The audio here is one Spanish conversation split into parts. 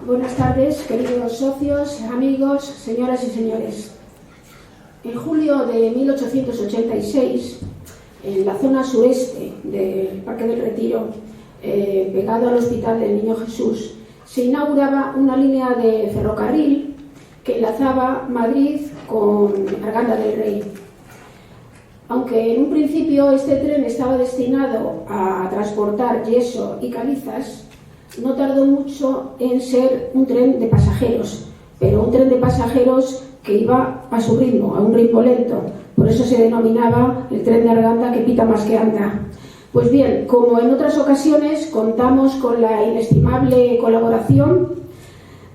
Buenas tardes, queridos socios, amigos, señoras y señores. En julio de 1886, en la zona sureste del Parque del Retiro, pegado al Hospital del Niño Jesús, se inauguraba una línea de ferrocarril que enlazaba Madrid con Arganda del Rey. Aunque en un principio este tren estaba destinado a transportar yeso y calizas, no tardó mucho en ser un tren de pasajeros, pero un tren de pasajeros que iba a su ritmo, a un ritmo lento. Por eso se denominaba el tren de Arganda, que pita más que anda. Pues bien, como en otras ocasiones, contamos con la inestimable colaboración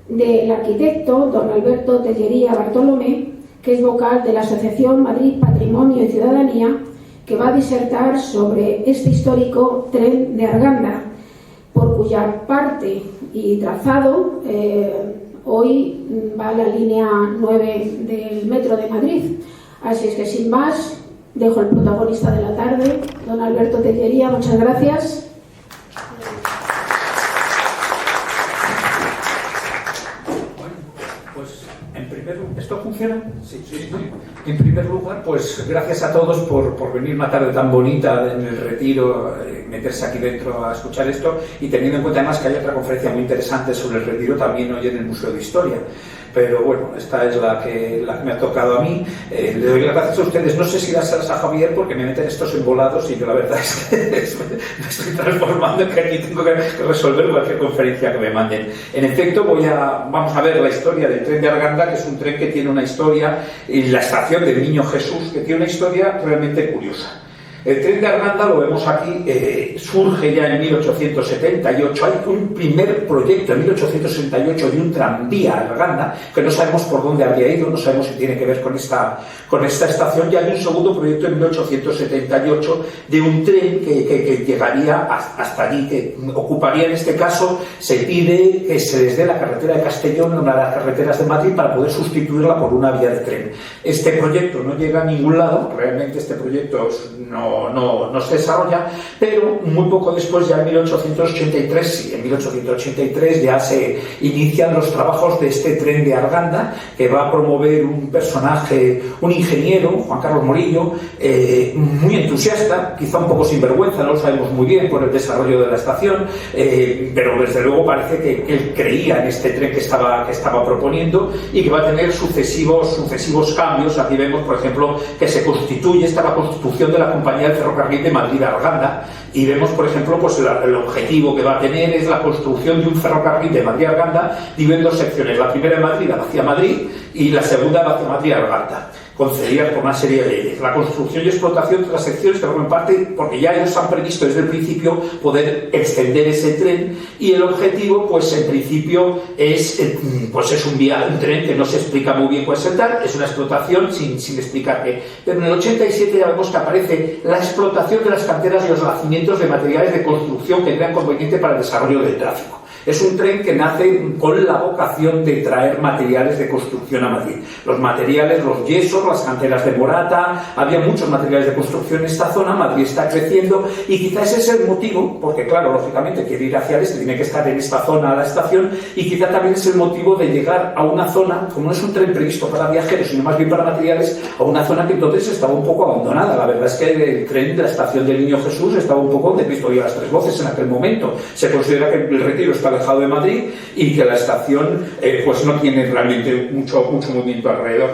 del arquitecto don Alberto Tellería Bartolomé, que es vocal de la Asociación Madrid Patrimonio y Ciudadanía, que va a disertar sobre este histórico tren de Arganda, por cuya parte y trazado hoy va la línea 9 del Metro de Madrid. Así es que, sin más, dejo al protagonista de la tarde, don Alberto Tellería. Muchas gracias. ¿Esto funciona? Sí. En primer lugar, pues gracias a todos por venir una tarde tan bonita en el Retiro, meterse aquí dentro a escuchar esto, y teniendo en cuenta además que hay otra conferencia muy interesante sobre el Retiro también hoy en el Museo de Historia. Pero bueno, esta es la que me ha tocado a mí. Le doy las gracias a ustedes. No sé si dárselas a Javier, porque me meten estos embolados y yo la verdad es que me estoy transformando en que aquí tengo que resolver cualquier conferencia que me manden. En efecto, vamos a ver la historia del tren de Arganda, que es un tren que tiene una historia, y la estación del Niño Jesús, que tiene una historia realmente curiosa. El tren de Arganda, lo vemos aquí, surge ya en 1878. Hay un primer proyecto en 1868 de un tranvía a Arganda, que no sabemos por dónde habría ido, no sabemos si tiene que ver con esta estación. Y hay un segundo proyecto en 1878 de un tren que llegaría hasta allí, que ocuparía, en este caso, se pide que se les dé la carretera de Castellón, una de las carreteras de Madrid, para poder sustituirla por una vía de tren. Este proyecto no llega a ningún lado, realmente este proyecto no se desarrolla, pero muy poco después, ya en 1883 ya se inician los trabajos de este tren de Arganda, que va a promover un personaje, un ingeniero, Juan Carlos Morillo, muy entusiasta, quizá un poco sinvergüenza, no lo sabemos muy bien, por el desarrollo de la estación, pero desde luego parece que él creía en este tren que estaba proponiendo, y que va a tener sucesivos cambios. Aquí vemos, por ejemplo, que se constituye la constitución de la compañía del ferrocarril de Madrid a Arganda, y vemos, por ejemplo, pues el objetivo que va a tener es la construcción de un ferrocarril de Madrid a Arganda, dividido en dos secciones: la primera de Madrid hacia Madrid y la segunda hacia Madrid a Arganda, concedidas por una serie de leyes. La construcción y explotación de las secciones que forman parte, porque ya ellos han previsto desde el principio poder extender ese tren, y el objetivo, pues en principio es un tren que no se explica muy bien cuál es el tal, es una explotación sin explicar qué. Pero en el 87 ya vemos que aparece la explotación de las canteras y los yacimientos de materiales de construcción que crean conveniente para el desarrollo del tráfico. Es un tren que nace con la vocación de traer materiales de construcción a Madrid. Los materiales, los yesos, las canteras de Morata, había muchos materiales de construcción en esta zona. Madrid está creciendo, y quizás ese es el motivo, porque claro, lógicamente quiere ir hacia el este, tiene que estar en esta zona a la estación, y quizá también es el motivo de llegar a una zona, como no es un tren previsto para viajeros, sino más bien para materiales, a una zona que entonces estaba un poco abandonada. La verdad es que el tren de la estación del Niño Jesús estaba un poco de Cristo y a las Tres Voces en aquel momento. Se considera que el Retiro está alejado de Madrid y que la estación pues no tiene realmente mucho movimiento alrededor.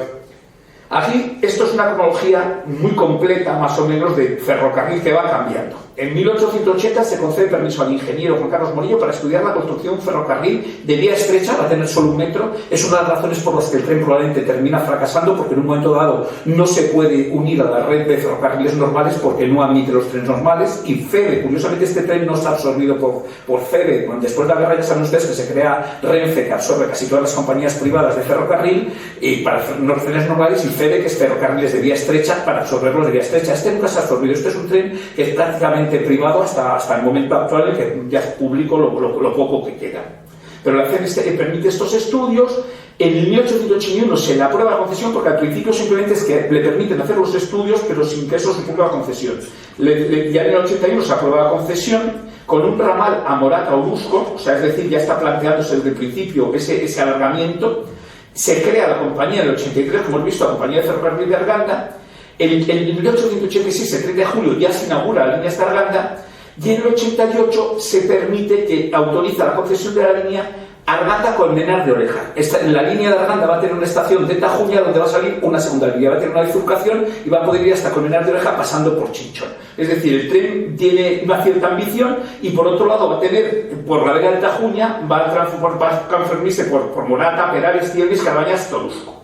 Aquí, esto es una cronología muy completa, más o menos, de ferrocarril que va cambiando. En 1880 se concede permiso al ingeniero Juan Carlos Morillo para estudiar la construcción de un ferrocarril de vía estrecha, va a tener solo 1 metro. Es una de las razones por las que el tren probablemente termina fracasando, porque en un momento dado no se puede unir a la red de ferrocarriles normales porque no admite los trenes normales. Y FEBE, curiosamente, este tren no está absorbido por FEBE. Bueno, después de la guerra ya saben ustedes que se crea Renfe, que absorbe casi todas las compañías privadas de ferrocarril, y para los trenes normales, y FEBE, que es ferrocarriles de vía estrecha, para absorberlos de vía estrecha. Este nunca se ha absorbido. Este es un tren que es prácticamente privado hasta el momento actual, en que ya es público lo poco que queda. Pero la CNST permite estos estudios. En 1881 se le aprueba la concesión, porque al principio simplemente es que le permiten hacer los estudios, pero sin que eso suponga la concesión. Ya en el 81 se aprueba la concesión, con un ramal a Morata-Orusco, o sea, es decir, ya está planteándose desde el principio ese alargamiento. Se crea la compañía en el 83, como hemos visto, la compañía de ferrocarril de Arganda. En 1886, el 30 de julio, ya se inaugura la línea hasta Arganda, y en el 88 se permite que autoriza la concesión de la línea Arganda-Colmenar de Oreja. La línea de Arganda va a tener una estación de Tajuña donde va a salir una segunda línea, va a tener una bifurcación y va a poder ir hasta Colmenar de Oreja pasando por Chinchón. Es decir, el tren tiene una cierta ambición y por otro lado va a tener, por la vega de Tajuña, va a transformarse por Morata, Perales, Cielvis, Carbañas, Torusco.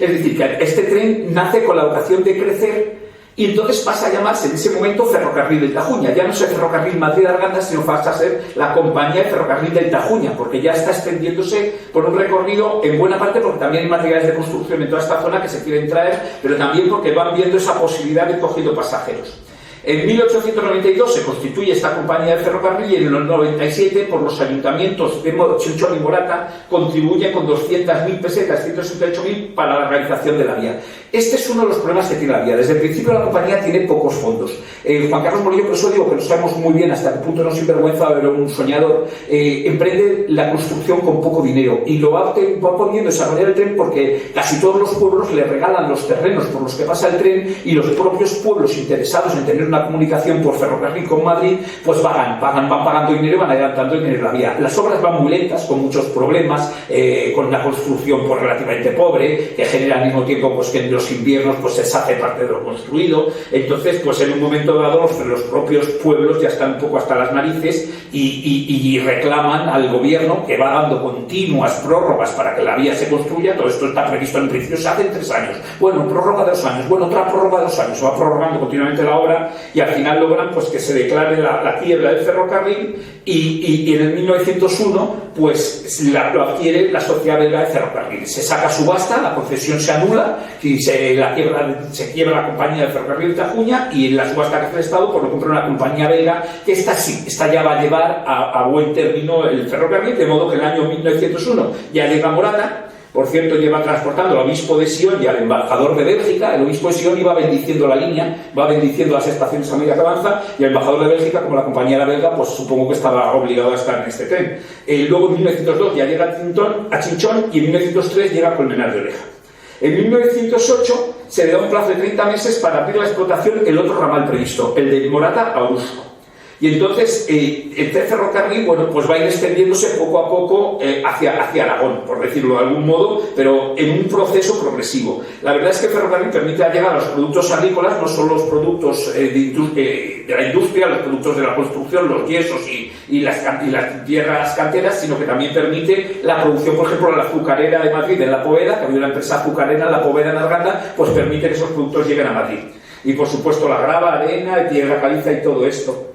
Es decir, que este tren nace con la vocación de crecer y entonces pasa a llamarse en ese momento Ferrocarril del Tajuña. Ya no es el Ferrocarril Madrid-Arganda, sino pasa a ser la compañía de Ferrocarril del Tajuña, porque ya está extendiéndose por un recorrido en buena parte porque también hay materiales de construcción en toda esta zona que se quieren traer, pero también porque van viendo esa posibilidad de cogiendo pasajeros. En 1892 se constituye esta compañía de ferrocarril y en el 97 por los ayuntamientos de Chinchón y Morata contribuyen con 200.000 pesetas, 168.000 para la realización de la vía. Este es uno de los problemas que tiene la vía. Desde el principio la compañía tiene pocos fondos. Juan Carlos Morillo, por eso digo que lo sabemos muy bien hasta qué punto no sinvergüenza, pero un soñador, emprende la construcción con poco dinero y lo va poniendo a desarrollar el tren porque casi todos los pueblos le regalan los terrenos por los que pasa el tren y los propios pueblos interesados en tener una comunicación por ferrocarril con Madrid, pues van pagando dinero y van adelantando dinero en la vía. Las obras van muy lentas, con muchos problemas, con una construcción pues, relativamente pobre, que genera al mismo tiempo pues, que en los inviernos pues, se deshace parte de lo construido. Entonces, pues en un momento dado, los propios pueblos ya están un poco hasta las narices y reclaman al gobierno que va dando continuas prórrogas para que la vía se construya. Todo esto está previsto en principio, se hace en 3 años. Bueno, prórroga de 2 años, bueno, otra prórroga de 2 años, se va prorrogando continuamente la obra y al final logran pues, que se declare la quiebra del ferrocarril y en el 1901 pues lo adquiere la Sociedad Belga de Ferrocarril. Se saca subasta, la concesión se anula y se quiebra la compañía de ferrocarril de Tajuña y en la subasta que hace el Estado pues lo compra una compañía belga que esta ya va a llevar a buen término el ferrocarril, de modo que en el año 1901 ya llega Morata. Por cierto, lleva transportando al obispo de Sion y al embajador de Bélgica. El obispo de Sion iba bendiciendo la línea, va bendiciendo las estaciones a medida que avanza, y el embajador de Bélgica, como la compañía era belga, pues supongo que estaba obligado a estar en este tren. Luego en 1902 ya llega a Chinchón y en 1903 llega a Colmenar de Oreja. En 1908 se le da un plazo de 30 meses para abrir la explotación el otro ramal previsto, el de Morata a Orusco. Y entonces el ferrocarril, bueno, pues va a ir extendiéndose poco a poco hacia Aragón, por decirlo de algún modo, pero en un proceso progresivo. La verdad es que el ferrocarril permite llegar a los productos agrícolas, no solo los productos de la industria, los productos de la construcción, los yesos y las tierras canteras, sino que también permite la producción, por ejemplo, de la azucarera de Madrid, en La Poveda, que había una empresa azucarera en La Poveda, en Arganda, pues permite que esos productos lleguen a Madrid. Y por supuesto la grava, arena, tierra caliza y todo esto.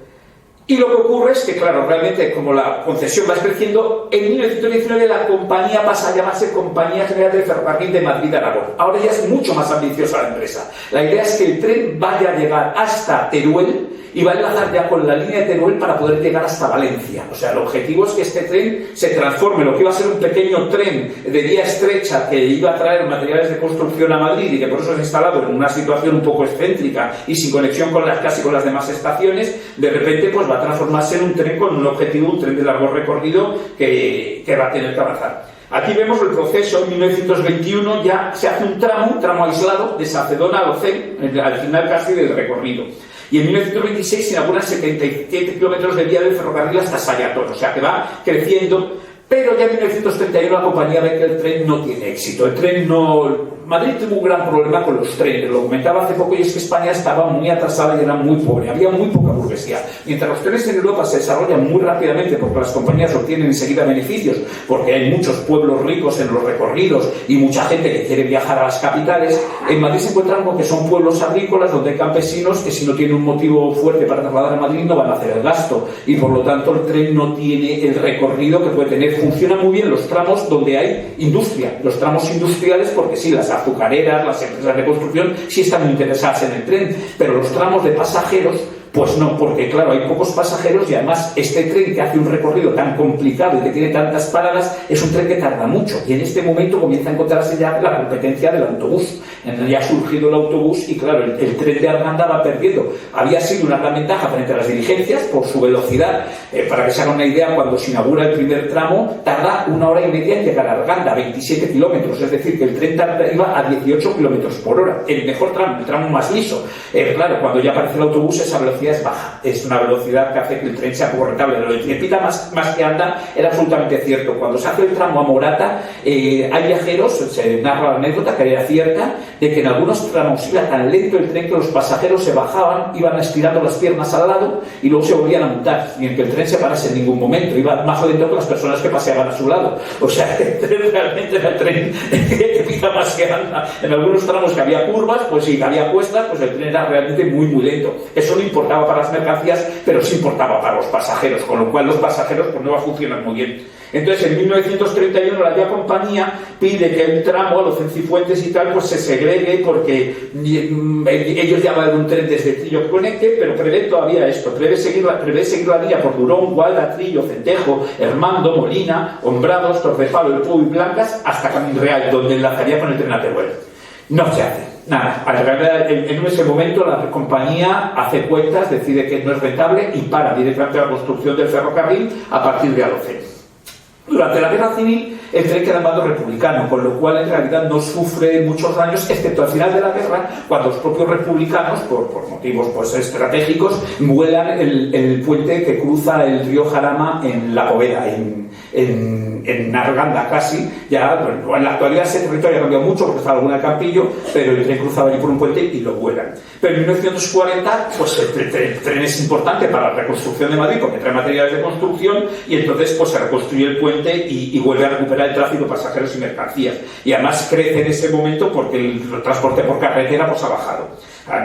Y lo que ocurre es que, claro, realmente como la concesión va creciendo, en 1919 la compañía pasa a llamarse Compañía General del Ferrocarril de Madrid-Aragón. Ahora ya es mucho más ambiciosa la empresa. La idea es que el tren vaya a llegar hasta Teruel y va a enlazar ya con la línea de Teruel para poder llegar hasta Valencia. O sea, el objetivo es que este tren se transforme, lo que iba a ser un pequeño tren de vía estrecha que iba a traer materiales de construcción a Madrid y que por eso se ha instalado en una situación un poco excéntrica y sin conexión con casi con las demás estaciones, de repente pues va a transformarse en un tren con un objetivo, un tren de largo recorrido que va a tener que avanzar. Aquí vemos el proceso. En 1921 ya se hace un tramo aislado de Sacedón a Locén, al final casi del recorrido. Y en 1926 se inauguran 77 kilómetros de vía del ferrocarril hasta Sayatón, o sea que va creciendo, pero ya en 1931 la compañía ve que el tren no tiene éxito. El tren no... Madrid tuvo un gran problema con los trenes, lo comentaba hace poco, y es que España estaba muy atrasada y era muy pobre, había muy poca burguesía. Mientras los trenes en Europa se desarrollan muy rápidamente porque las compañías obtienen enseguida beneficios, porque hay muchos pueblos ricos en los recorridos y mucha gente que quiere viajar a las capitales, en Madrid se encuentran con que son pueblos agrícolas donde hay campesinos que si no tienen un motivo fuerte para trasladar a Madrid no van a hacer el gasto, y por lo tanto el tren no tiene el recorrido que puede tener. Funciona muy bien los tramos donde hay industria, los tramos industriales, porque sí, las azucareras, las empresas de construcción sí están muy interesadas en el tren, pero los tramos de pasajeros Pues no, porque claro, hay pocos pasajeros y además este tren que hace un recorrido tan complicado y que tiene tantas paradas es un tren que tarda mucho y en este momento comienza a encontrarse ya la competencia del autobús. Ya ha surgido el autobús y claro, el tren de Arganda va perdiendo. Había sido una gran ventaja frente a las diligencias por su velocidad. Para que se hagan una idea, cuando se inaugura el primer tramo tarda 1 hora y media en llegar a Arganda, 27 kilómetros, es decir, que el tren iba a 18 kilómetros por hora, el mejor tramo, el tramo más liso. Claro, cuando ya aparece el autobús esa velocidad es baja, es una velocidad que hace que el tren sea poco rentable. Lo de tiempita más que anda era absolutamente cierto. Cuando se hace el tramo a Morata, hay viajeros, se narra la anécdota que era cierta, de que en algunos tramos iba tan lento el tren que los pasajeros se bajaban, iban estirando las piernas al lado y luego se volvían a montar, sin que el tren se parase en ningún momento, iba más lento que las personas que paseaban a su lado. O sea, el tren realmente era el tren que pica más que anda. En algunos tramos que había curvas, pues sí, que había cuestas, pues el tren era realmente muy lento. Eso no importaba para las mercancías, pero sí importaba para los pasajeros, con lo cual los pasajeros pues no va a funcionar muy bien. Entonces, en 1931 la Vía Compañía pide que el tramo a los Cifuentes y tal pues se segregue porque ellos llaman un tren desde Trillo que conecte, pero prevé todavía esto, prevé seguir la vía por Durón, Gualda, Trillo, Centejo, Hermando, Molina, Hombrados, Torrepalo, El Puy y Blancas hasta Camín Real, donde enlazaría con el tren a Teruel. No se hace. Nada, en ese momento la compañía hace cuentas, decide que no es rentable y para directamente la construcción del ferrocarril a partir de Alocén. Durante la Guerra Civil el tren queda en bando republicano, con lo cual en realidad no sufre muchos daños, excepto al final de la guerra, cuando los propios republicanos, por motivos pues estratégicos, vuelan el puente que cruza el río Jarama en La Poveda, en Arganda casi. Ya, bueno, en la actualidad ese territorio ha cambiado mucho porque está alguna de Campillo, pero el tren cruzaba allí por un puente y lo vuelan. Pero en 1940 pues el tren es importante para la reconstrucción de Madrid porque trae materiales de construcción y entonces pues se reconstruye el puente y vuelve a recuperar el tráfico de pasajeros y mercancías. Y además crece en ese momento porque el transporte por carretera pues ha bajado.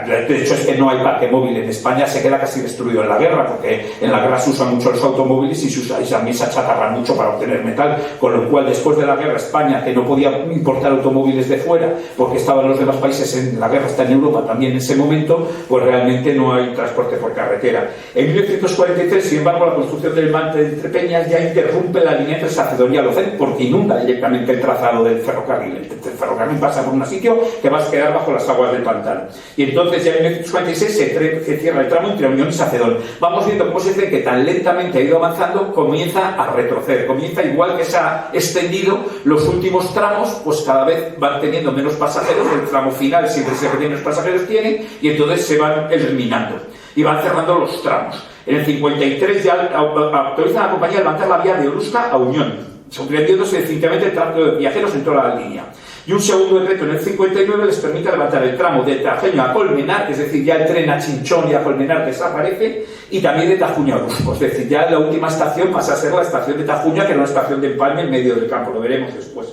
De hecho es que no hay parque móvil en España, se queda casi destruido en la guerra porque en la guerra se usan mucho los automóviles y también se achatarran mucho para obtener metal, con lo cual después de la guerra España, que no podía importar automóviles de fuera porque estaban los demás países en la guerra, está en Europa también en ese momento, pues realmente no hay transporte por carretera. En 1943, sin embargo, la construcción del Mante de Entrepeñas ya interrumpe la línea entre Sacedón y Alocén porque inunda directamente el trazado del ferrocarril. El ferrocarril pasa por un sitio que va a quedar bajo las aguas del pantano. Y entonces ya en 1946 se cierra el tramo entre Unión y Sacedón. Vamos viendo cómo ese tren que tan lentamente ha ido avanzando comienza a retroceder, comienza igual que se ha extendido los últimos tramos, pues cada vez van teniendo menos pasajeros, el tramo final siempre se que menos pasajeros tienen y entonces se van eliminando y van cerrando los tramos. En el 53 ya autoriza a la compañía a levantar la vía de Orusca a Unión, suprendiéndose definitivamente el tráfico de viajeros en toda la línea. Y un segundo decreto en el 59 les permite levantar el tramo de Tajuña a Colmenar, es decir, ya el tren a Chinchón y a Colmenar desaparece, y también de Tajuña a Orusco, es decir, ya la última estación pasa a ser la estación de Tajuña, que era una estación de empalme en medio del campo, lo veremos después.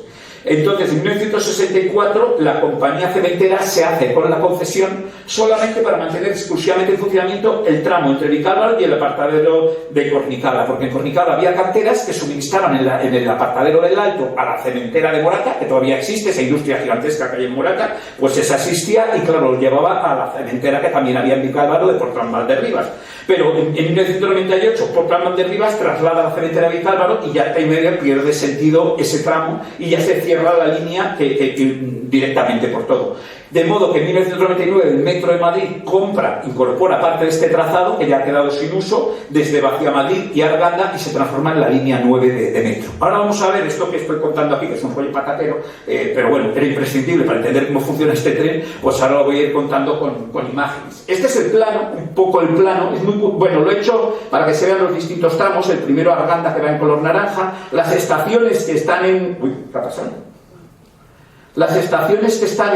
Entonces, en 1964, la compañía cementera se hace con la concesión solamente para mantener exclusivamente en funcionamiento el tramo entre Vicálvaro y el apartadero de Cornicabra, porque en Cornicabra había canteras que suministraban en el apartadero del Alto a la cementera de Morata, que todavía existe, esa industria gigantesca que hay en Morata, pues esa existía y claro, lo llevaba a la cementera que también había en Vicálvaro de Portland Valderribas. Pero en 1998, Portland Valderribas traslada la cementera de Vicálvaro y ya pierde sentido ese tramo y ya se cierra la línea que directamente por todo. De modo que en 1999 el Metro de Madrid incorpora parte de este trazado que ya ha quedado sin uso desde Vaciamadrid y Arganda y se transforma en la línea 9 de Metro. Ahora vamos a ver esto que estoy contando aquí, que es un rollo patatero, pero bueno, era imprescindible para entender cómo funciona este tren, pues ahora lo voy a ir contando con imágenes. Este es el plano, un poco el plano, es muy bueno, lo he hecho para que se vean los distintos tramos, el primero Arganda que va en color naranja, las estaciones que están en... Uy, ¿qué ha pasado? Las estaciones que están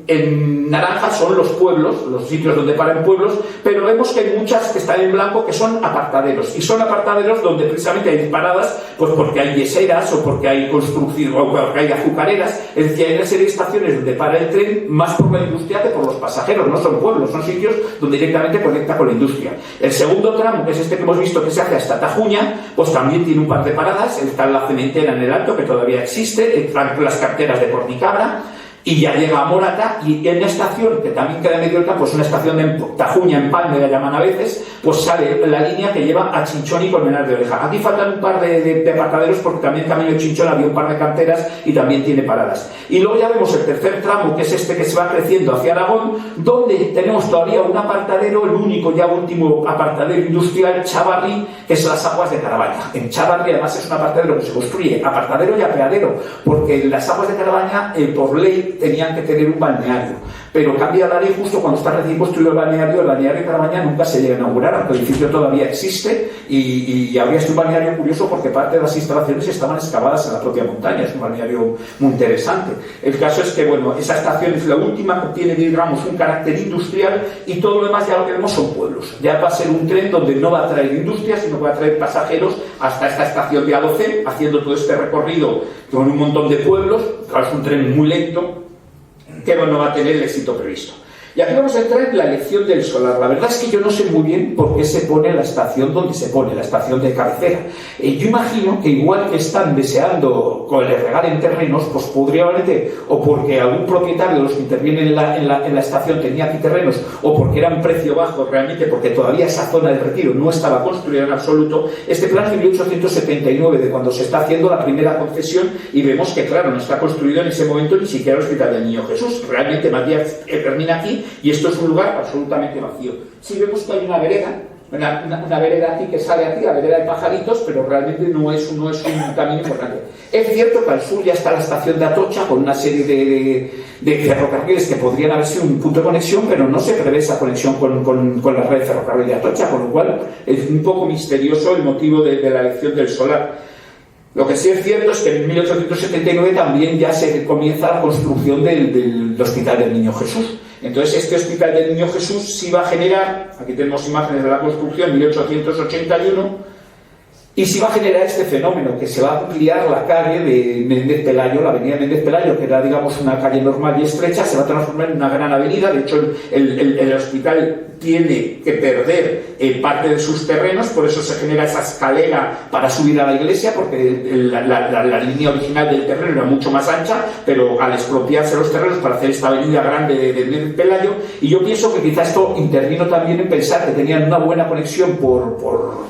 en naranja son los pueblos, los sitios donde paran pueblos, pero vemos que hay muchas que están en blanco que son apartaderos. Y son apartaderos donde precisamente hay paradas, pues porque hay yeseras o porque hay construcción o porque hay azucareras. Es decir, hay una serie de estaciones donde para el tren más por la industria que por los pasajeros. No son pueblos, son sitios donde directamente conecta con la industria. El segundo tramo, que es este que hemos visto que se hace hasta Tajuña, pues también tiene un par de paradas. Está la cementera en el Alto, que todavía existe, están las canteras de Cornicabra. y ya llega a Morata, y en la estación, que también queda en medio del campo, es una estación de Tajuña, Empalme, la llaman a veces, pues sale la línea que lleva a Chinchón y Colmenar de Oreja. Aquí faltan un par de apartaderos, porque también camino de Chinchón había un par de canteras y también tiene paradas. Y luego ya vemos el tercer tramo, que es este que se va creciendo hacia Aragón, donde tenemos todavía un apartadero, el único ya último apartadero industrial, Chavarri, que es las aguas de Carabaña. En Chavarri además es un apartadero que se construye apartadero y apeadero, porque las aguas de Carabaña, por ley, tenían que tener un balneario, pero cambia la ley justo cuando está recién construido el balneario de Carabaña nunca se llega a inaugurar, aunque el edificio todavía existe, y habría sido un balneario curioso porque parte de las instalaciones estaban excavadas en la propia montaña. Es un balneario muy interesante. El caso es que, bueno, esa estación es la última que tiene, digamos, un carácter industrial, y todo lo demás ya lo que vemos son pueblos. Ya va a ser un tren donde no va a traer industria, sino que va a traer pasajeros hasta esta estación de Alocén, haciendo todo este recorrido con un montón de pueblos. Claro, es un tren muy lento, que no va a tener el éxito previsto. Y aquí vamos a entrar en la elección del solar. La verdad es que yo no sé muy bien por qué se pone la estación donde se pone, la estación de cabecera. Yo imagino que igual que están deseando que le regalen terrenos, pues probablemente, o porque algún propietario de los que intervienen en la estación tenía aquí terrenos, o porque era un precio bajo realmente, porque todavía esa zona del Retiro no estaba construida en absoluto. Este plan es de 1879, de cuando se está haciendo la primera concesión, y vemos que, claro, no está construido en ese momento ni siquiera el Hospital del Niño Jesús. Realmente Matías termina aquí, y esto es un lugar absolutamente vacío. Sí vemos que hay una vereda, una vereda aquí que sale aquí, la vereda de Pajaritos, pero realmente no es un camino importante. Es cierto que al sur ya está la estación de Atocha, con una serie de ferrocarriles que podrían haber sido un punto de conexión, pero no se prevé esa conexión con la red de ferrocarril de Atocha, con lo cual es un poco misterioso el motivo de la elección del solar. Lo que sí es cierto es que en 1879 también ya se comienza la construcción del Hospital del Niño Jesús. Entonces este Hospital del Niño Jesús sí va a generar, aquí tenemos imágenes de la construcción, 1881, y sí va a generar este fenómeno, que se va a ampliar la calle de Méndez Pelayo, la avenida Méndez Pelayo, que era, digamos, una calle normal y estrecha, se va a transformar en una gran avenida. De hecho, el hospital tiene que perder parte de sus terrenos, por eso se genera esa escalera para subir a la iglesia, porque la línea original del terreno era mucho más ancha, pero al expropiarse los terrenos para hacer esta avenida grande de Méndez Pelayo, y yo pienso que quizá esto intervino también en pensar que tenían una buena conexión por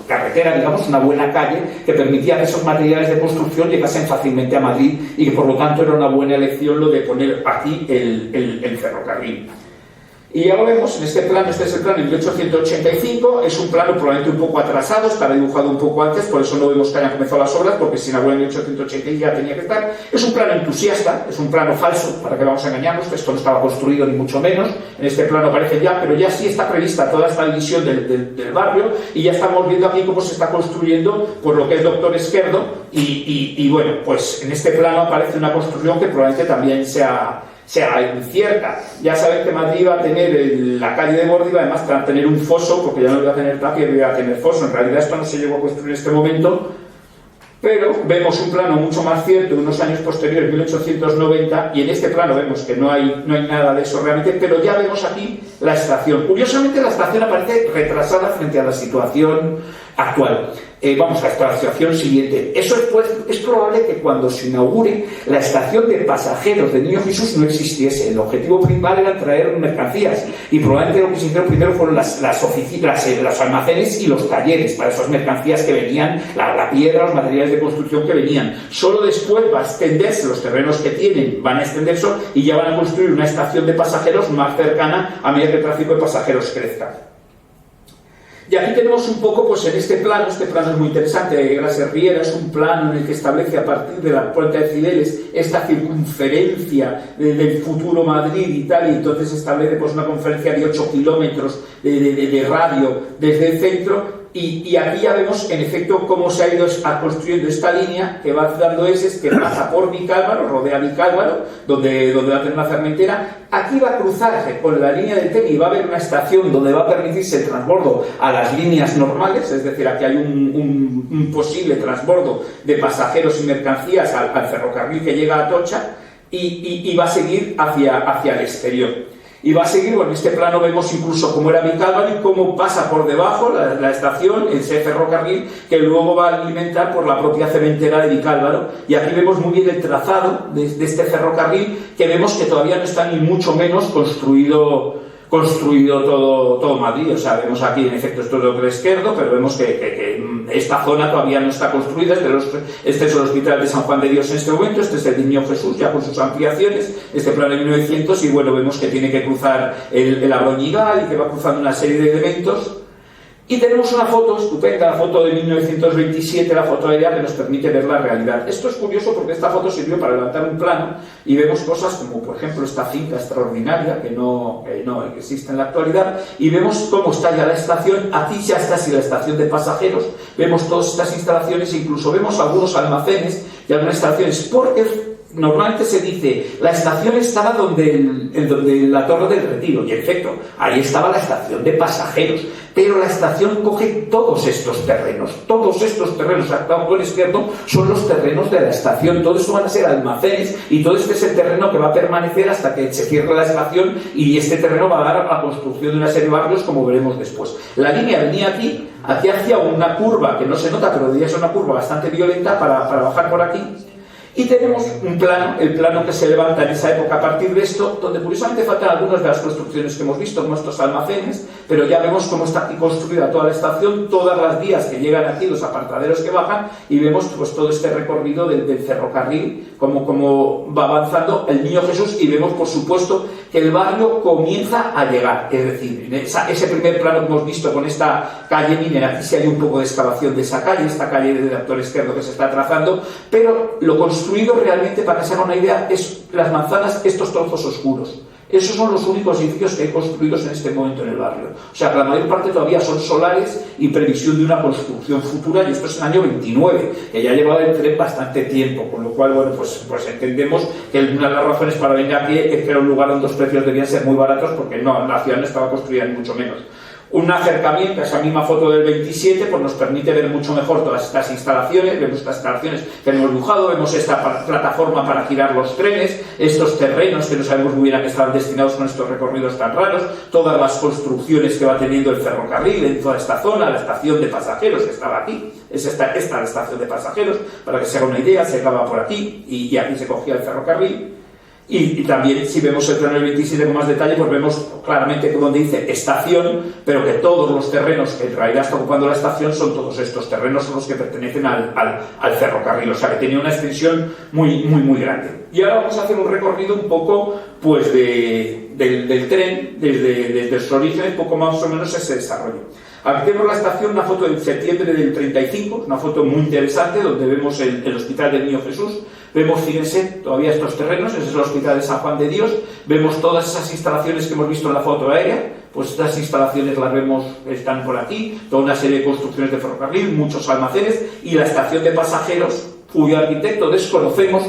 carretera, digamos, una buena calle, que permitía que esos materiales de construcción llegasen fácilmente a Madrid, y que por lo tanto era una buena elección lo de poner aquí el ferrocarril. Y ya lo vemos en este plano. Este es el plano de 1885, es un plano probablemente un poco atrasado, estaba dibujado un poco antes, por eso no vemos que hayan comenzado las obras, porque si inauguró en 1880 ya tenía que estar. Es un plano entusiasta, es un plano falso, para que vamos a engañarnos, que esto no estaba construido ni mucho menos. En este plano aparece ya, pero ya sí está prevista toda esta división del barrio, y ya estamos viendo aquí cómo se está construyendo por lo que es Doctor Esquerdo, y bueno, pues en este plano aparece una construcción que probablemente también sea incierta. Ya saben que Madrid va a tener la calle de Bórdiva, además van a tener un foso, porque ya no iba a tener tapia, iba a tener foso. En realidad esto no se llegó a construir en este momento, pero vemos un plano mucho más cierto de unos años posteriores, 1890, y en este plano vemos que no hay nada de eso realmente, pero ya vemos aquí la estación. Curiosamente la estación aparece retrasada frente a la situación actual. Vamos a la situación siguiente. Eso es probable que cuando se inaugure la estación de pasajeros de Niño Jesús no existiese. El objetivo principal era traer mercancías, y probablemente lo que se hicieron primero fueron las oficinas, los almacenes y los talleres para esas mercancías que venían, la piedra, los materiales de construcción que venían. Solo después va a extenderse, los terrenos que tienen van a extenderse, y ya van a construir una estación de pasajeros más cercana a medida que el tráfico de pasajeros crezca. Y aquí tenemos un poco, pues en este plano es muy interesante. Gracias Riera es un plano en el que establece a partir de la Puerta de Cibeles esta circunferencia del futuro Madrid y tal, y entonces establece pues una conferencia de 8 kilómetros de radio desde el centro. Y aquí ya vemos en efecto cómo se ha ido construyendo esta línea que va dando eses, que pasa por Vicálvaro, rodea Vicálvaro, donde va a tener una fermentera. Aquí va a cruzarse con la línea del tren y va a haber una estación donde va a permitirse el transbordo a las líneas normales, es decir, aquí hay un posible transbordo de pasajeros y mercancías al ferrocarril que llega a Atocha, y va a seguir hacia el exterior. Y va a seguir, bueno, en este plano vemos incluso cómo era Vicálvaro y cómo pasa por debajo la estación, ese ferrocarril, que luego va a alimentar por la propia cementera de Vicálvaro. Y aquí vemos muy bien el trazado de este ferrocarril, que vemos que todavía no está ni mucho menos construido todo Madrid. O sea, vemos aquí en efecto esto es lo que es izquierdo, pero vemos que esta zona todavía no está construida. Este es el Hospital de San Juan de Dios en este momento, este es el Niño Jesús ya con sus ampliaciones, este plano de 1900, y bueno, vemos que tiene que cruzar el Abroñigal y que va cruzando una serie de elementos. Y tenemos una foto estupenda, la foto de 1927, la foto aérea, que nos permite ver la realidad. Esto es curioso porque esta foto sirvió para levantar un plano y vemos cosas como, por ejemplo, esta finca extraordinaria que no existe en la actualidad, y vemos cómo está ya la estación. Aquí ya está así la estación de pasajeros, vemos todas estas instalaciones, e incluso vemos algunos almacenes y algunas instalaciones, porque normalmente se dice, la estación estaba donde la Torre del Retiro, y en efecto, ahí estaba la estación de pasajeros, pero la estación coge todos estos terrenos actuados por izquierdo, son los terrenos de la estación, todo esto van a ser almacenes, y todo este es el terreno que va a permanecer hasta que se cierre la estación, y este terreno va a dar a la construcción de una serie de barrios, como veremos después. La línea venía aquí hacía una curva que no se nota, pero debería ser una curva bastante violenta para bajar por aquí. Y tenemos un plano, el plano que se levanta en esa época a partir de esto, donde curiosamente faltan algunas de las construcciones que hemos visto, como estos almacenes, pero ya vemos cómo está aquí construida toda la estación, todas las vías que llegan aquí, los apartaderos que bajan, y vemos pues todo este recorrido del ferrocarril, cómo va avanzando el Niño Jesús, y vemos por supuesto que el barrio comienza a llegar, es decir, ese primer plano que hemos visto con esta calle minera, aquí sí hay un poco de excavación de esa calle, esta calle del actor izquierdo que se está trazando, pero lo construido realmente, para que se haga una idea, es las manzanas, estos trozos oscuros. Esos son los únicos edificios que hay construidos en este momento en el barrio. O sea, que la mayor parte todavía son solares y previsión de una construcción futura, y esto es en el año 29, que ya ha llevado el tren bastante tiempo, con lo cual, bueno, pues entendemos que una de las razones para venir aquí es que era un lugar donde los precios debían ser muy baratos, porque no, la ciudad no estaba construida ni mucho menos. Un acercamiento a esa misma foto del 27 pues nos permite ver mucho mejor todas estas instalaciones, vemos estas instalaciones que hemos dibujado, vemos esta plataforma para girar los trenes, estos terrenos que no sabemos muy bien a qué estaban destinados con estos recorridos tan raros, todas las construcciones que va teniendo el ferrocarril en toda esta zona, la estación de pasajeros que estaba aquí, es esta la estación de pasajeros, para que se haga una idea, se acaba por aquí y aquí se cogía el ferrocarril. Y también, si vemos el plano del 27 con más detalle, pues vemos claramente que donde dice estación, pero que todos los terrenos que en realidad está ocupando la estación son todos estos terrenos, son los que pertenecen al ferrocarril, o sea que tenía una extensión muy grande. Y ahora vamos a hacer un recorrido un poco pues del tren, desde sus orígenes, un poco más o menos ese desarrollo. Aquí tenemos la estación, una foto de septiembre del 35, una foto muy interesante, donde vemos el Hospital del Niño Jesús. Vemos, fíjense, todavía estos terrenos, ese es el Hospital de San Juan de Dios. Vemos todas esas instalaciones que hemos visto en la foto aérea, pues estas instalaciones las vemos, están por aquí, toda una serie de construcciones de ferrocarril, muchos almacenes, y la estación de pasajeros, cuyo arquitecto desconocemos,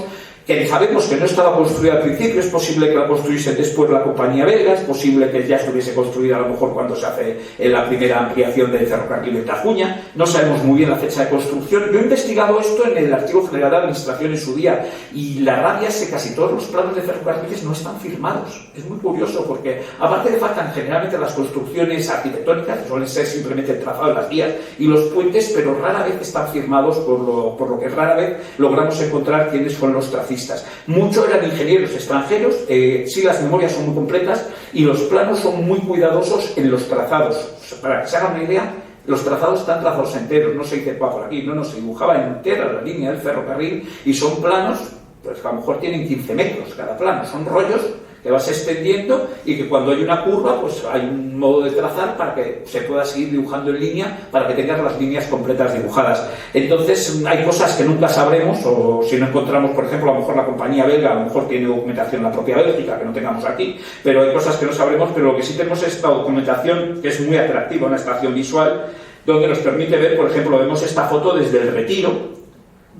que sabemos que no estaba construida al principio, es posible que la construyese después la compañía belga, es posible que ya estuviese construida a lo mejor cuando se hace la primera ampliación del ferrocarril de Tajuña, no sabemos muy bien la fecha de construcción. Yo he investigado esto en el Archivo General de Administración en su día, y la rabia es que casi todos los planos de ferrocarriles no están firmados. Es muy curioso porque, aparte de faltan generalmente las construcciones arquitectónicas, que suelen ser simplemente el trazado de las vías y los puentes, pero rara vez están firmados, por lo que rara vez logramos encontrar quiénes son los tracistas. Muchos eran ingenieros extranjeros, sí, las memorias son muy completas y los planos son muy cuidadosos en los trazados. Para que se hagan una idea, los trazados están trazados enteros, no se dice por aquí, no, se dibujaba entera la línea del ferrocarril, y son planos pues que a lo mejor tienen 15 metros cada plano, son rollos que vas extendiendo y que cuando hay una curva pues hay un modo de trazar para que se pueda seguir dibujando en línea, para que tengas las líneas completas dibujadas. Entonces hay cosas que nunca sabremos, o si no encontramos, por ejemplo, a lo mejor la compañía belga, a lo mejor tiene documentación la propia Bélgica que no tengamos aquí, pero hay cosas que no sabremos. Pero lo que sí tenemos es esta documentación que es muy atractiva, una estación visual donde nos permite ver, por ejemplo, vemos esta foto desde el Retiro.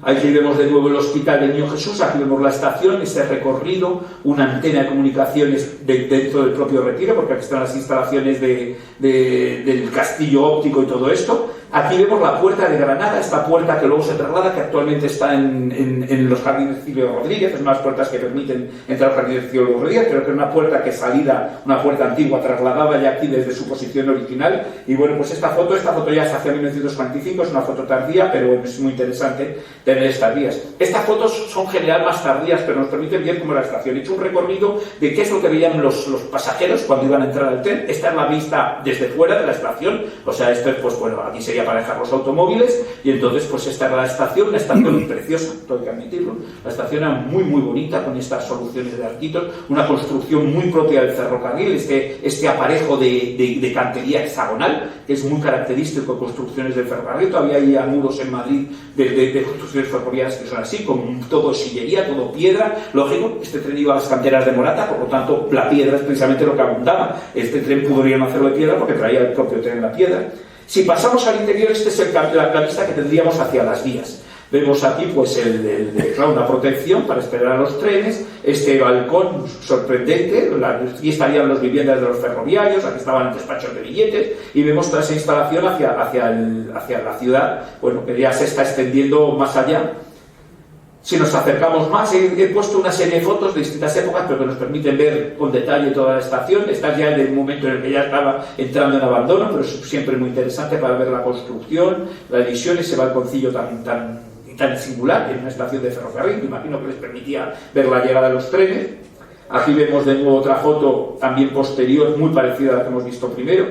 Aquí vemos de nuevo el Hospital del Niño Jesús, aquí vemos la estación, este recorrido, una antena de comunicaciones dentro del propio Retiro, porque aquí están las instalaciones del castillo óptico y todo esto. Aquí vemos la puerta de Granada, esta puerta que luego se traslada, que actualmente está en los jardines de Silvio Rodríguez, es unas puertas que permiten entrar al jardín de Silvio Rodríguez, pero que es una puerta que salida, una puerta antigua, trasladada ya aquí desde su posición original. Y bueno, pues esta foto ya es hacia 1945, es una foto tardía, pero bueno, es muy interesante tener estas vías. Estas fotos son en general más tardías, pero nos permiten ver cómo la estación. He hecho un recorrido de qué es lo que veían los pasajeros cuando iban a entrar al tren. Esta es la vista desde fuera de la estación, o sea, esto es, pues bueno, aquí sería para dejar los automóviles, y entonces pues esta era la estación, una estación preciosa, todo hay que admitirlo. La estación era muy muy bonita, con estas soluciones de arquitos, una construcción muy propia del ferrocarril, este aparejo de cantería hexagonal, que es muy característico de construcciones del ferrocarril. Todavía hay muros en Madrid de construcciones ferroviarias que son así, con todo sillería, todo piedra. Lógico, este tren iba a las canteras de Morata, por lo tanto la piedra es precisamente lo que abundaba. Este tren podrían hacerlo de piedra porque traía el propio tren la piedra. Si pasamos al interior, esta es la vista que tendríamos hacia las vías. Vemos aquí pues claro, una protección para esperar a los trenes, este balcón sorprendente, aquí estarían las viviendas de los ferroviarios, aquí estaban los despachos de billetes, y vemos toda esa instalación hacia la ciudad, bueno, que ya se está extendiendo más allá. Si nos acercamos más, he puesto una serie de fotos de distintas épocas, pero que nos permiten ver con detalle toda la estación. Está ya en el momento en el que ya estaba entrando en abandono, pero es siempre muy interesante para ver la construcción, la visión, ese balconcillo tan singular en una estación de ferrocarril. Me imagino que les permitía ver la llegada de los trenes. Aquí vemos de nuevo otra foto también posterior, muy parecida a la que hemos visto primero,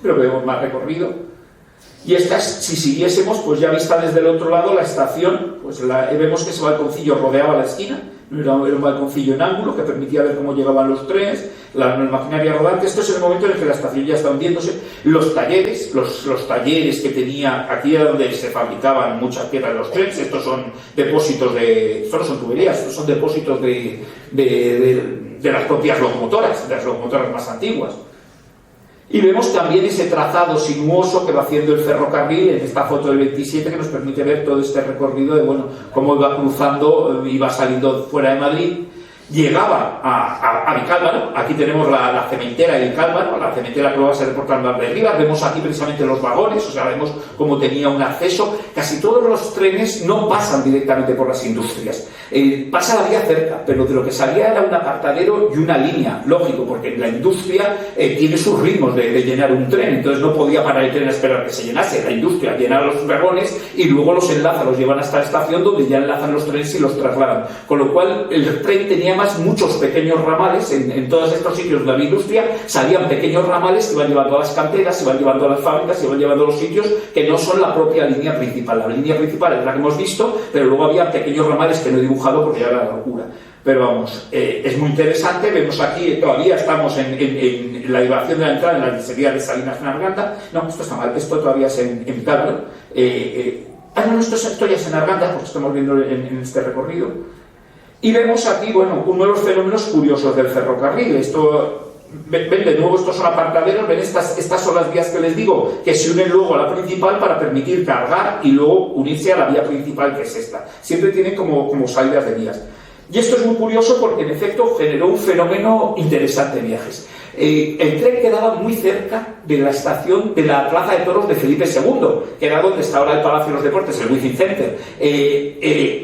pero que vemos más recorrido. Y esta es, si siguiésemos, pues ya vista desde el otro lado, la estación, pues vemos que ese balconcillo rodeaba la esquina, era un balconcillo en ángulo que permitía ver cómo llegaban los trenes, la maquinaria rodante. Esto es el momento en el que la estación ya está hundiéndose. Los talleres, los talleres que tenía, aquí era donde se fabricaban muchas piezas de los trenes. Estos son depósitos estos no son tuberías, estos son depósitos de las propias locomotoras, de las locomotoras más antiguas. Y vemos también ese trazado sinuoso que va haciendo el ferrocarril en esta foto del 27, que nos permite ver todo este recorrido de, bueno, cómo iba cruzando, iba saliendo fuera de Madrid. Llegaba a Vicálvaro. Aquí tenemos la cementera de Vicálvaro, la cementera que luego va a ser por Mar de Rivas. Vemos aquí precisamente los vagones, o sea, vemos cómo tenía un acceso. Casi todos los trenes no pasan directamente por las industrias. Pasa la vía cerca, pero de lo que salía era un apartadero y una línea, lógico, porque la industria tiene sus ritmos de llenar un tren, entonces no podía parar el tren a esperar que se llenase. La industria llena los vagones y luego los enlaza, los llevan hasta la estación, donde ya enlazan los trenes y los trasladan. Con lo cual el tren tenía muchos pequeños ramales en todos estos sitios de la industria. Salían pequeños ramales que iban llevando a las canteras, iban llevando a las fábricas, iban llevando a los sitios que no son la propia línea principal. La línea principal es la que hemos visto, pero luego había pequeños ramales que no he dibujado porque ya era la locura. Pero vamos, es muy interesante. Vemos aquí, todavía estamos en la elevación de la entrada, en la guisería de Salinas en Arganda. No, esto está mal, esto todavía es en Vicálvaro. No, esto ya es en Arganda, porque estamos viendo en este recorrido. Y vemos aquí, bueno, uno de los fenómenos curiosos del ferrocarril. Ven de nuevo, estos son apartaderos, ven estas son las vías que les digo, que se unen luego a la principal para permitir cargar y luego unirse a la vía principal, que es esta. Siempre tienen como salidas de vías. Y esto es muy curioso porque en efecto generó un fenómeno interesante en viajes. El tren quedaba muy cerca de la estación de la Plaza de Toros de Felipe II, que era donde está ahora el Palacio de los Deportes, el Wizzing Center.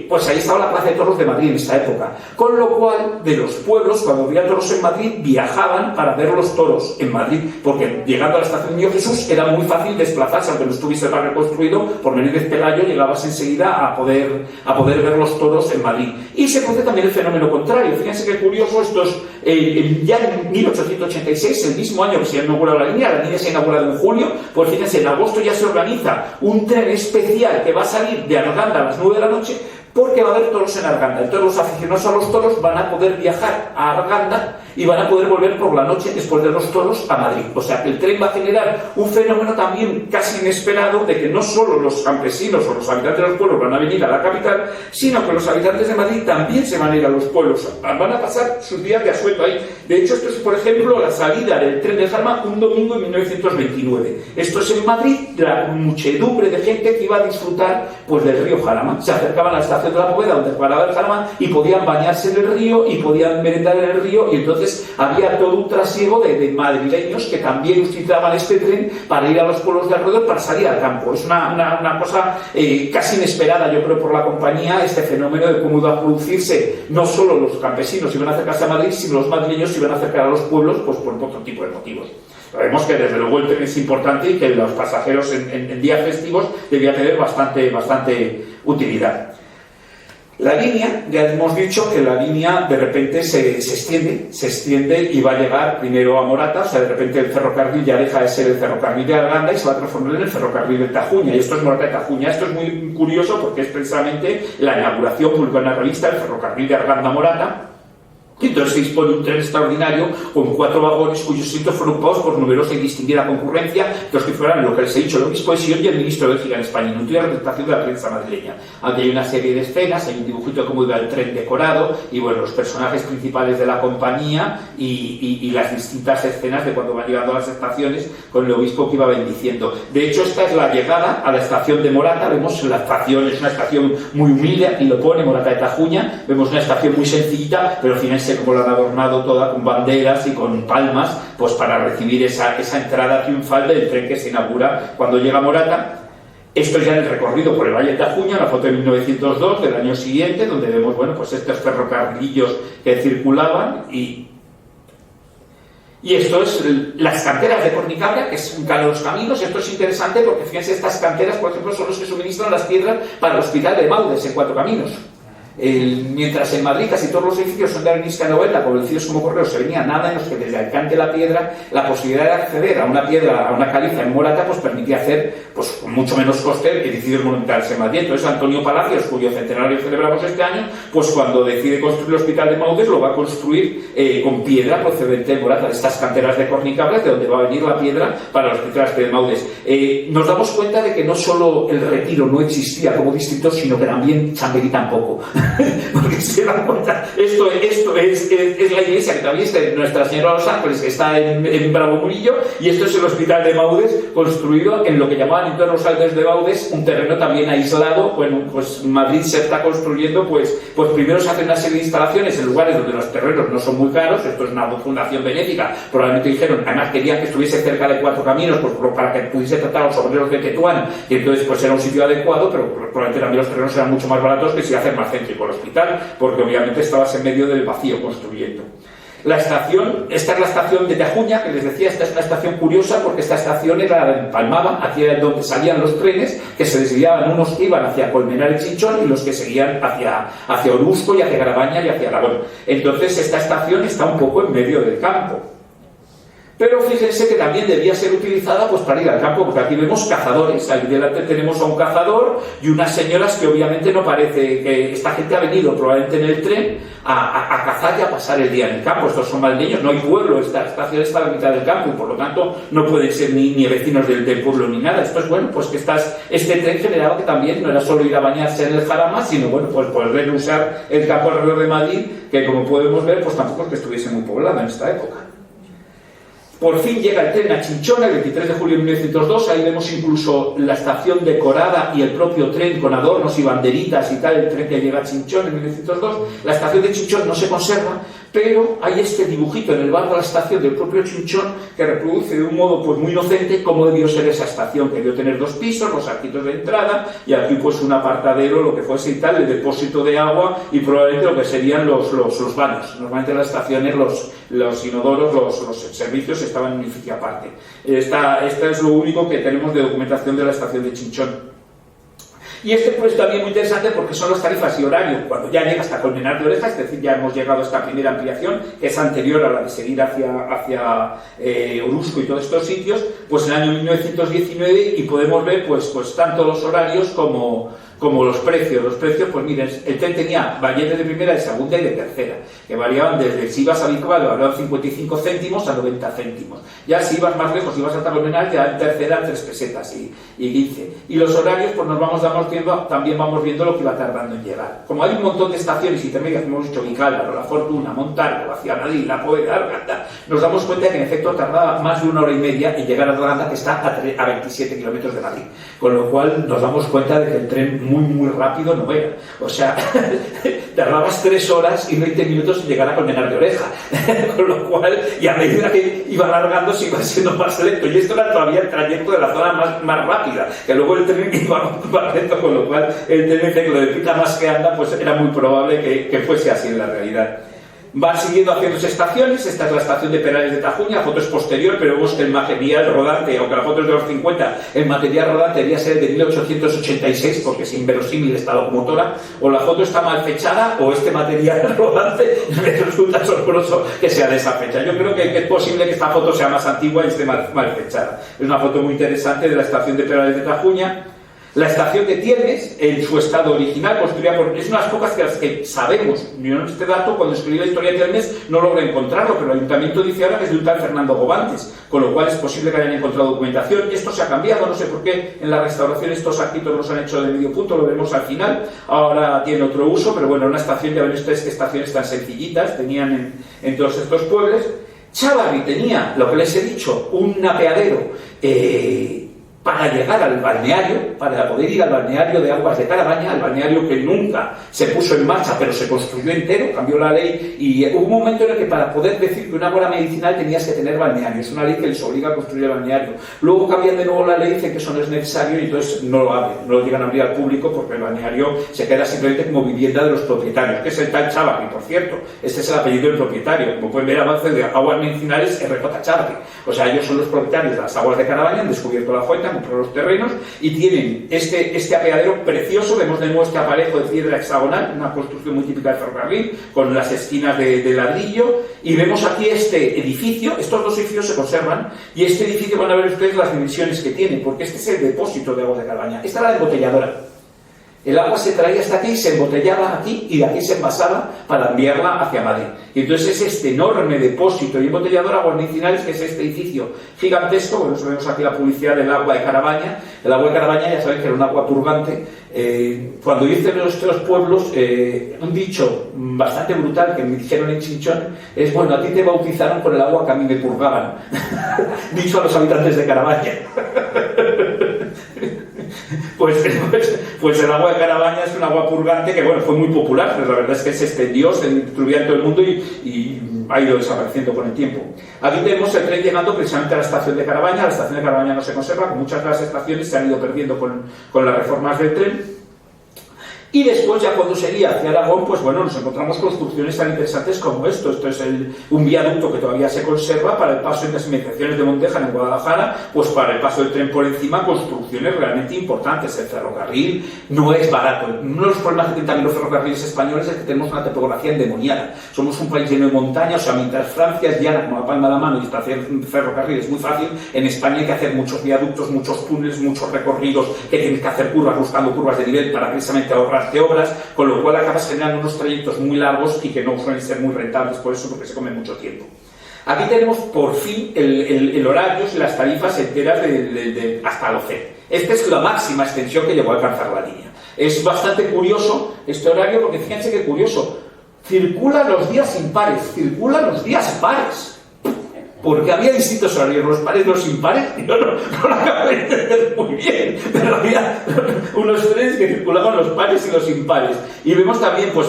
Pues ahí estaba la Plaza de Toros de Madrid en esa época. Con lo cual, de los pueblos, cuando había toros en Madrid, viajaban para ver los toros en Madrid, porque llegando a la estación de Niño Jesús era muy fácil desplazarse, aunque no estuviese el barrio construido, por Menéndez Pelayo llegabas enseguida a poder ver los toros en Madrid. Y se produce también el fenómeno contrario. Fíjense qué curioso, ya en 1886, el mismo año que se ha inaugurado la línea se ha inaugurado en julio, pues fíjense, en agosto ya se organiza un tren especial que va a salir de Arganda a las 9 de la noche, porque va a haber toros en Arganda. Entonces los aficionados a los toros van a poder viajar a Arganda y van a poder volver por la noche después de los toros a Madrid. O sea que el tren va a generar un fenómeno también casi inesperado de que no solo los campesinos o los habitantes de los pueblos van a venir a la capital, sino que los habitantes de Madrid también se van a ir a los pueblos. Van a pasar sus días de asueto ahí. De hecho, esto es, por ejemplo, la salida del tren de Jarama un domingo en 1929. Esto es en Madrid, la muchedumbre de gente que iba a disfrutar pues del río Jarama. Se acercaban a la estación de la Poveda, donde paraba el Jarama, y podían bañarse en el río y podían merendar en el río, y entonces Entonces había todo un trasiego de madrileños que también utilizaban este tren para ir a los pueblos de alrededor, para salir al campo. Es una cosa casi inesperada, yo creo, por la compañía, este fenómeno de cómo iba a producirse. No solo los campesinos iban a acercarse a Madrid, sino los madrileños se iban a acercar a los pueblos pues por otro tipo de motivos. Sabemos que desde luego el tren es importante y que los pasajeros en días festivos debía tener bastante utilidad. La línea, ya hemos dicho que la línea de repente se extiende y va a llegar primero a Morata, o sea, de repente el ferrocarril ya deja de ser el ferrocarril de Arganda y se va a transformar en el ferrocarril de Tajuña, y esto es Morata de Tajuña. Esto es muy curioso porque es precisamente la inauguración publicada en la revista del ferrocarril de Arganda-Morata. Y entonces se dispone un tren extraordinario con 4 vagones cuyos asientos fueron ocupados por numerosa y distinguida concurrencia, los que fueran lo que les he dicho, el obispo de Sion y el ministro de Bélgica en España, y no representación de la prensa madrileña. Aunque hay una serie de escenas, hay un dibujito de cómo iba el tren decorado, y bueno, los personajes principales de la compañía y las distintas escenas de cuando van llegando a las estaciones con el obispo que iba bendiciendo. De hecho, esta es la llegada a la estación de Morata. Vemos la estación, es una estación muy humilde, aquí lo pone, Morata de Tajuña. Vemos una estación muy sencillita, pero fíjense cómo lo han adornado toda con banderas y con palmas, pues para recibir esa entrada triunfal del tren que se inaugura cuando llega a Morata. Esto ya en el recorrido por el Valle de Tajuña, la foto de 1902 del año siguiente, donde vemos, bueno, pues estos ferrocarrilillos que circulaban y esto es las canteras de Cornicabra, que es un de los caminos. Esto es interesante porque fíjense, estas canteras, por ejemplo, son los que suministran las piedras para el hospital de Maudes en Cuatro Caminos. Mientras en Madrid casi todos los edificios son de arenisca novela, conocidos como correos, se venía nada en los que desde Alicante la Piedra, la posibilidad de acceder a una piedra, a una caliza en Morata, pues permitía hacer, pues con mucho menos coste, edificios monumentales en Madrid. Entonces Antonio Palacios, cuyo centenario celebramos este año, pues cuando decide construir el hospital de Maudes, lo va a construir con piedra procedente de Morata, de estas canteras de Cornicabras, de donde va a venir la piedra para el hospital de Maudes. Nos damos cuenta de que no solo el Retiro no existía como distrito, sino que también Chamberí tampoco. Porque se dan cuenta, esto es la iglesia que también está en Nuestra Señora de los Ángeles, que está en Bravo Murillo, y esto es el hospital de Maudes, construido en lo que llamaban en torno a los Altos de Baudes, un terreno también aislado. Bueno, pues Madrid se está construyendo, pues primero se hacen una serie de instalaciones en lugares donde los terrenos no son muy caros. Esto es una fundación benéfica, probablemente dijeron, además querían que estuviese cerca de Cuatro Caminos, pues para que pudiese tratar a los obreros de Tetuán, y entonces pues era un sitio adecuado, pero probablemente también los terrenos eran mucho más baratos que si hacer más céntrico el hospital, porque obviamente estabas en medio del vacío construyendo. La estación, esta es la estación de Tajuña, que les decía, esta es una estación curiosa porque esta estación era en Palmaba, hacia donde salían los trenes, que se desviaban, unos que iban hacia Colmenar y Chinchón y los que seguían hacia Orusco y hacia Garabaña y hacia Aragón. Entonces esta estación está un poco en medio del campo. Pero fíjense que también debía ser utilizada pues para ir al campo, porque aquí vemos cazadores. Ahí delante tenemos a un cazador y unas señoras que obviamente no parece que esta gente ha venido probablemente en el tren a cazar y a pasar el día en el campo. Estos son maldeños, no hay pueblo, esta estación está a la mitad del campo y por lo tanto no pueden ser ni vecinos del pueblo ni nada. Esto es bueno, pues que este tren generaba que también no era solo ir a bañarse en el Jarama, sino bueno, pues poder usar el campo alrededor de Madrid, que como podemos ver, pues tampoco es que estuviese muy poblado en esta época. Por fin llega el tren a Chinchón el 23 de julio de 1902, ahí vemos incluso la estación decorada y el propio tren con adornos y banderitas y tal, el tren que llega a Chinchón en 1902. La estación de Chinchón no se conserva, pero hay este dibujito en el bar de la estación del propio Chinchón que reproduce de un modo pues muy inocente cómo debió ser esa estación, que debió tener 2 pisos, los arquitos de entrada y aquí pues un apartadero, lo que fuese y tal, el depósito de agua y probablemente lo que serían los baños. Normalmente en las estaciones los inodoros, los servicios estaban en un edificio aparte. Esta es lo único que tenemos de documentación de la estación de Chinchón. Y pues también muy interesante porque son las tarifas y horario. Cuando ya llega hasta Colmenar de Orejas, es decir, ya hemos llegado a esta primera ampliación, que es anterior a la de seguir hacia Orusco y todos estos sitios, pues en el año 1919, y podemos ver pues tanto los horarios como los precios. Los precios, pues miren, el tren tenía billetes de primera, de segunda y de tercera, que variaban desde, si ibas a Vicovado, hablaban 55 céntimos a 90 céntimos. Ya si ibas más lejos, ibas a Colmenar, ya en tercera 3 pesetas y 15. Y los horarios, pues también vamos viendo lo que iba tardando en llegar. Como hay un montón de estaciones intermedias, como hemos dicho, Vicálvaro, La Fortuna, Montalvo, hacia Madrid, La Poveda, Arganda, nos damos cuenta que en efecto tardaba más de 1 hora y media en llegar a Arganda, que está a 27 kilómetros de Madrid. Con lo cual nos damos cuenta de que el tren muy rápido no era. O sea, tardabas 3 horas y 20 minutos en llegar a Colmenar de Oreja. Con lo cual, y a medida que iba alargando, se iba siendo más lento. Y esto era todavía el trayecto de la zona más rápida, que luego el tren iba más lento, con lo cual el TNC, lo de pita más que anda, pues era muy probable que fuese así en la realidad. Van siguiendo haciéndose estaciones. Esta es la estación de Perales de Tajuña, la foto es posterior, pero vemos que el material rodante, aunque la foto es de los 50, el material rodante debía ser de 1886, porque es inverosímil esta locomotora. O la foto está mal fechada, o este material rodante me resulta asombroso que sea de esa fecha. Yo creo que es posible que esta foto sea más antigua y esté mal fechada. Es una foto muy interesante de la estación de Perales de Tajuña. La estación de Tiermes, en su estado original, construida por... Es una de las pocas que sabemos. Yo este dato, cuando escribí la historia de Tiermes, no logré encontrarlo, pero el ayuntamiento dice ahora que es de un tal Fernando Gobantes, con lo cual es posible que hayan encontrado documentación. Esto se ha cambiado, no sé por qué. En la restauración estos arquitos los han hecho de medio punto, lo veremos al final. Ahora tiene otro uso, pero bueno, una estación, ya ven ustedes que estaciones tan sencillitas tenían en todos estos pueblos. Chávarri tenía, lo que les he dicho, un apeadero para llegar al balneario, para poder ir al balneario de Aguas de Carabaña, al balneario que nunca se puso en marcha, pero se construyó entero, cambió la ley, y hubo un momento en el que para poder decir que una ágora medicinal tenías que tener balneario. Es una ley que les obliga a construir el balneario. Luego cambian de nuevo la ley, dicen que eso no es necesario, y entonces no lo abren, no lo llegan a abrir al público, porque el balneario se queda simplemente como vivienda de los propietarios, que es el tal Chávarri, por cierto. Este es el apellido del propietario. Como pueden ver, avance de Aguas Medicinales, RJ Chávarri. O sea, ellos son los propietarios de las Aguas de Carabaña, han descubierto la fuente, compró los terrenos y tienen este apeadero precioso. Vemos de nuevo este aparejo de piedra hexagonal, una construcción muy típica del ferrocarril, con las esquinas de ladrillo, y vemos aquí este edificio. Estos dos edificios se conservan, y este edificio van a ver ustedes las dimensiones que tiene, porque este es el depósito de Aguas de Carabaña. Esta era la embotelladora. El agua se traía hasta aquí, se embotellaba aquí y de aquí se envasaba para enviarla hacia Madrid. Y entonces es este enorme depósito y embotellador Aguas Medicinales, que es este edificio gigantesco. Bueno, vemos aquí la publicidad del agua de Carabaña. El agua de Carabaña, ya saben que era un agua purgante. Cuando yo hice los pueblos, un dicho bastante brutal que me dijeron en Chinchón es: bueno, a ti te bautizaron con el agua que a mí me purgaban. Dicho a los habitantes de Carabaña. Pues el agua de Carabaña es un agua purgante que, bueno, fue muy popular, pero la verdad es que se extendió, se distribuía en todo el mundo y ha ido desapareciendo con el tiempo. Aquí tenemos el tren llegando precisamente a la estación de Carabaña. La estación de Carabaña no se conserva, como muchas de las estaciones se han ido perdiendo con las reformas del tren. Y después, ya cuando seguía hacia Aragón, pues bueno, nos encontramos construcciones tan interesantes como esto. Esto es un viaducto que todavía se conserva para el paso en las inmediaciones de Montejar, en Guadalajara, pues para el paso del tren por encima, construcciones realmente importantes. El ferrocarril no es barato. Uno de los problemas que tienen también los ferrocarriles españoles es que tenemos una topografía endemoniada. Somos un país lleno de montañas, o sea, mientras Francia es llana como la palma de la mano y para hacer ferrocarril es muy fácil, en España hay que hacer muchos viaductos, muchos túneles, muchos recorridos, que tienes que hacer curvas, buscando curvas de nivel para precisamente ahorrar de obras, con lo cual acabas generando unos trayectos muy largos y que no suelen ser muy rentables por eso, porque se come mucho tiempo. Aquí tenemos por fin el horario y las tarifas enteras hasta el OCE. Esta es la máxima extensión que llegó a alcanzar la línea. Es bastante curioso este horario, porque fíjense qué curioso, circula los días impares, circula los días pares. Porque había distintos horarios, los pares, los impares, y no lo acabo de entender muy bien, pero había unos trenes que circulaban los pares y los impares. Y vemos también pues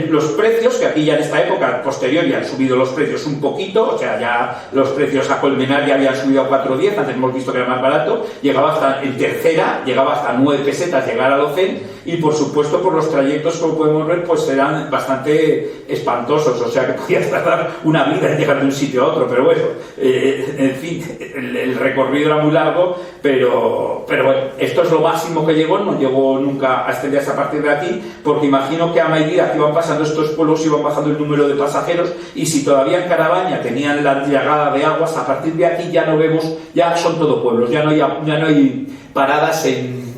los precios, que aquí ya en esta época posterior ya han subido los precios un poquito, o sea, ya los precios a Colmenar ya habían subido a 4,10, antes hemos visto que era más barato, llegaba hasta, en tercera, llegaba hasta 9 pesetas llegar al Océn, y por supuesto por los trayectos, como podemos ver, pues eran bastante espantosos, o sea que podías tardar una vida en llegar de un sitio a otro, pero bueno, en fin, el recorrido era muy largo, pero bueno, esto es lo máximo que llegó, no llegó nunca a extenderse a partir de aquí, porque imagino que a medida que iban pasando estos pueblos iban bajando el número de pasajeros, y si todavía en Carabaña tenían la llegada de aguas, a partir de aquí ya no vemos, ya son todo pueblos, ya no hay paradas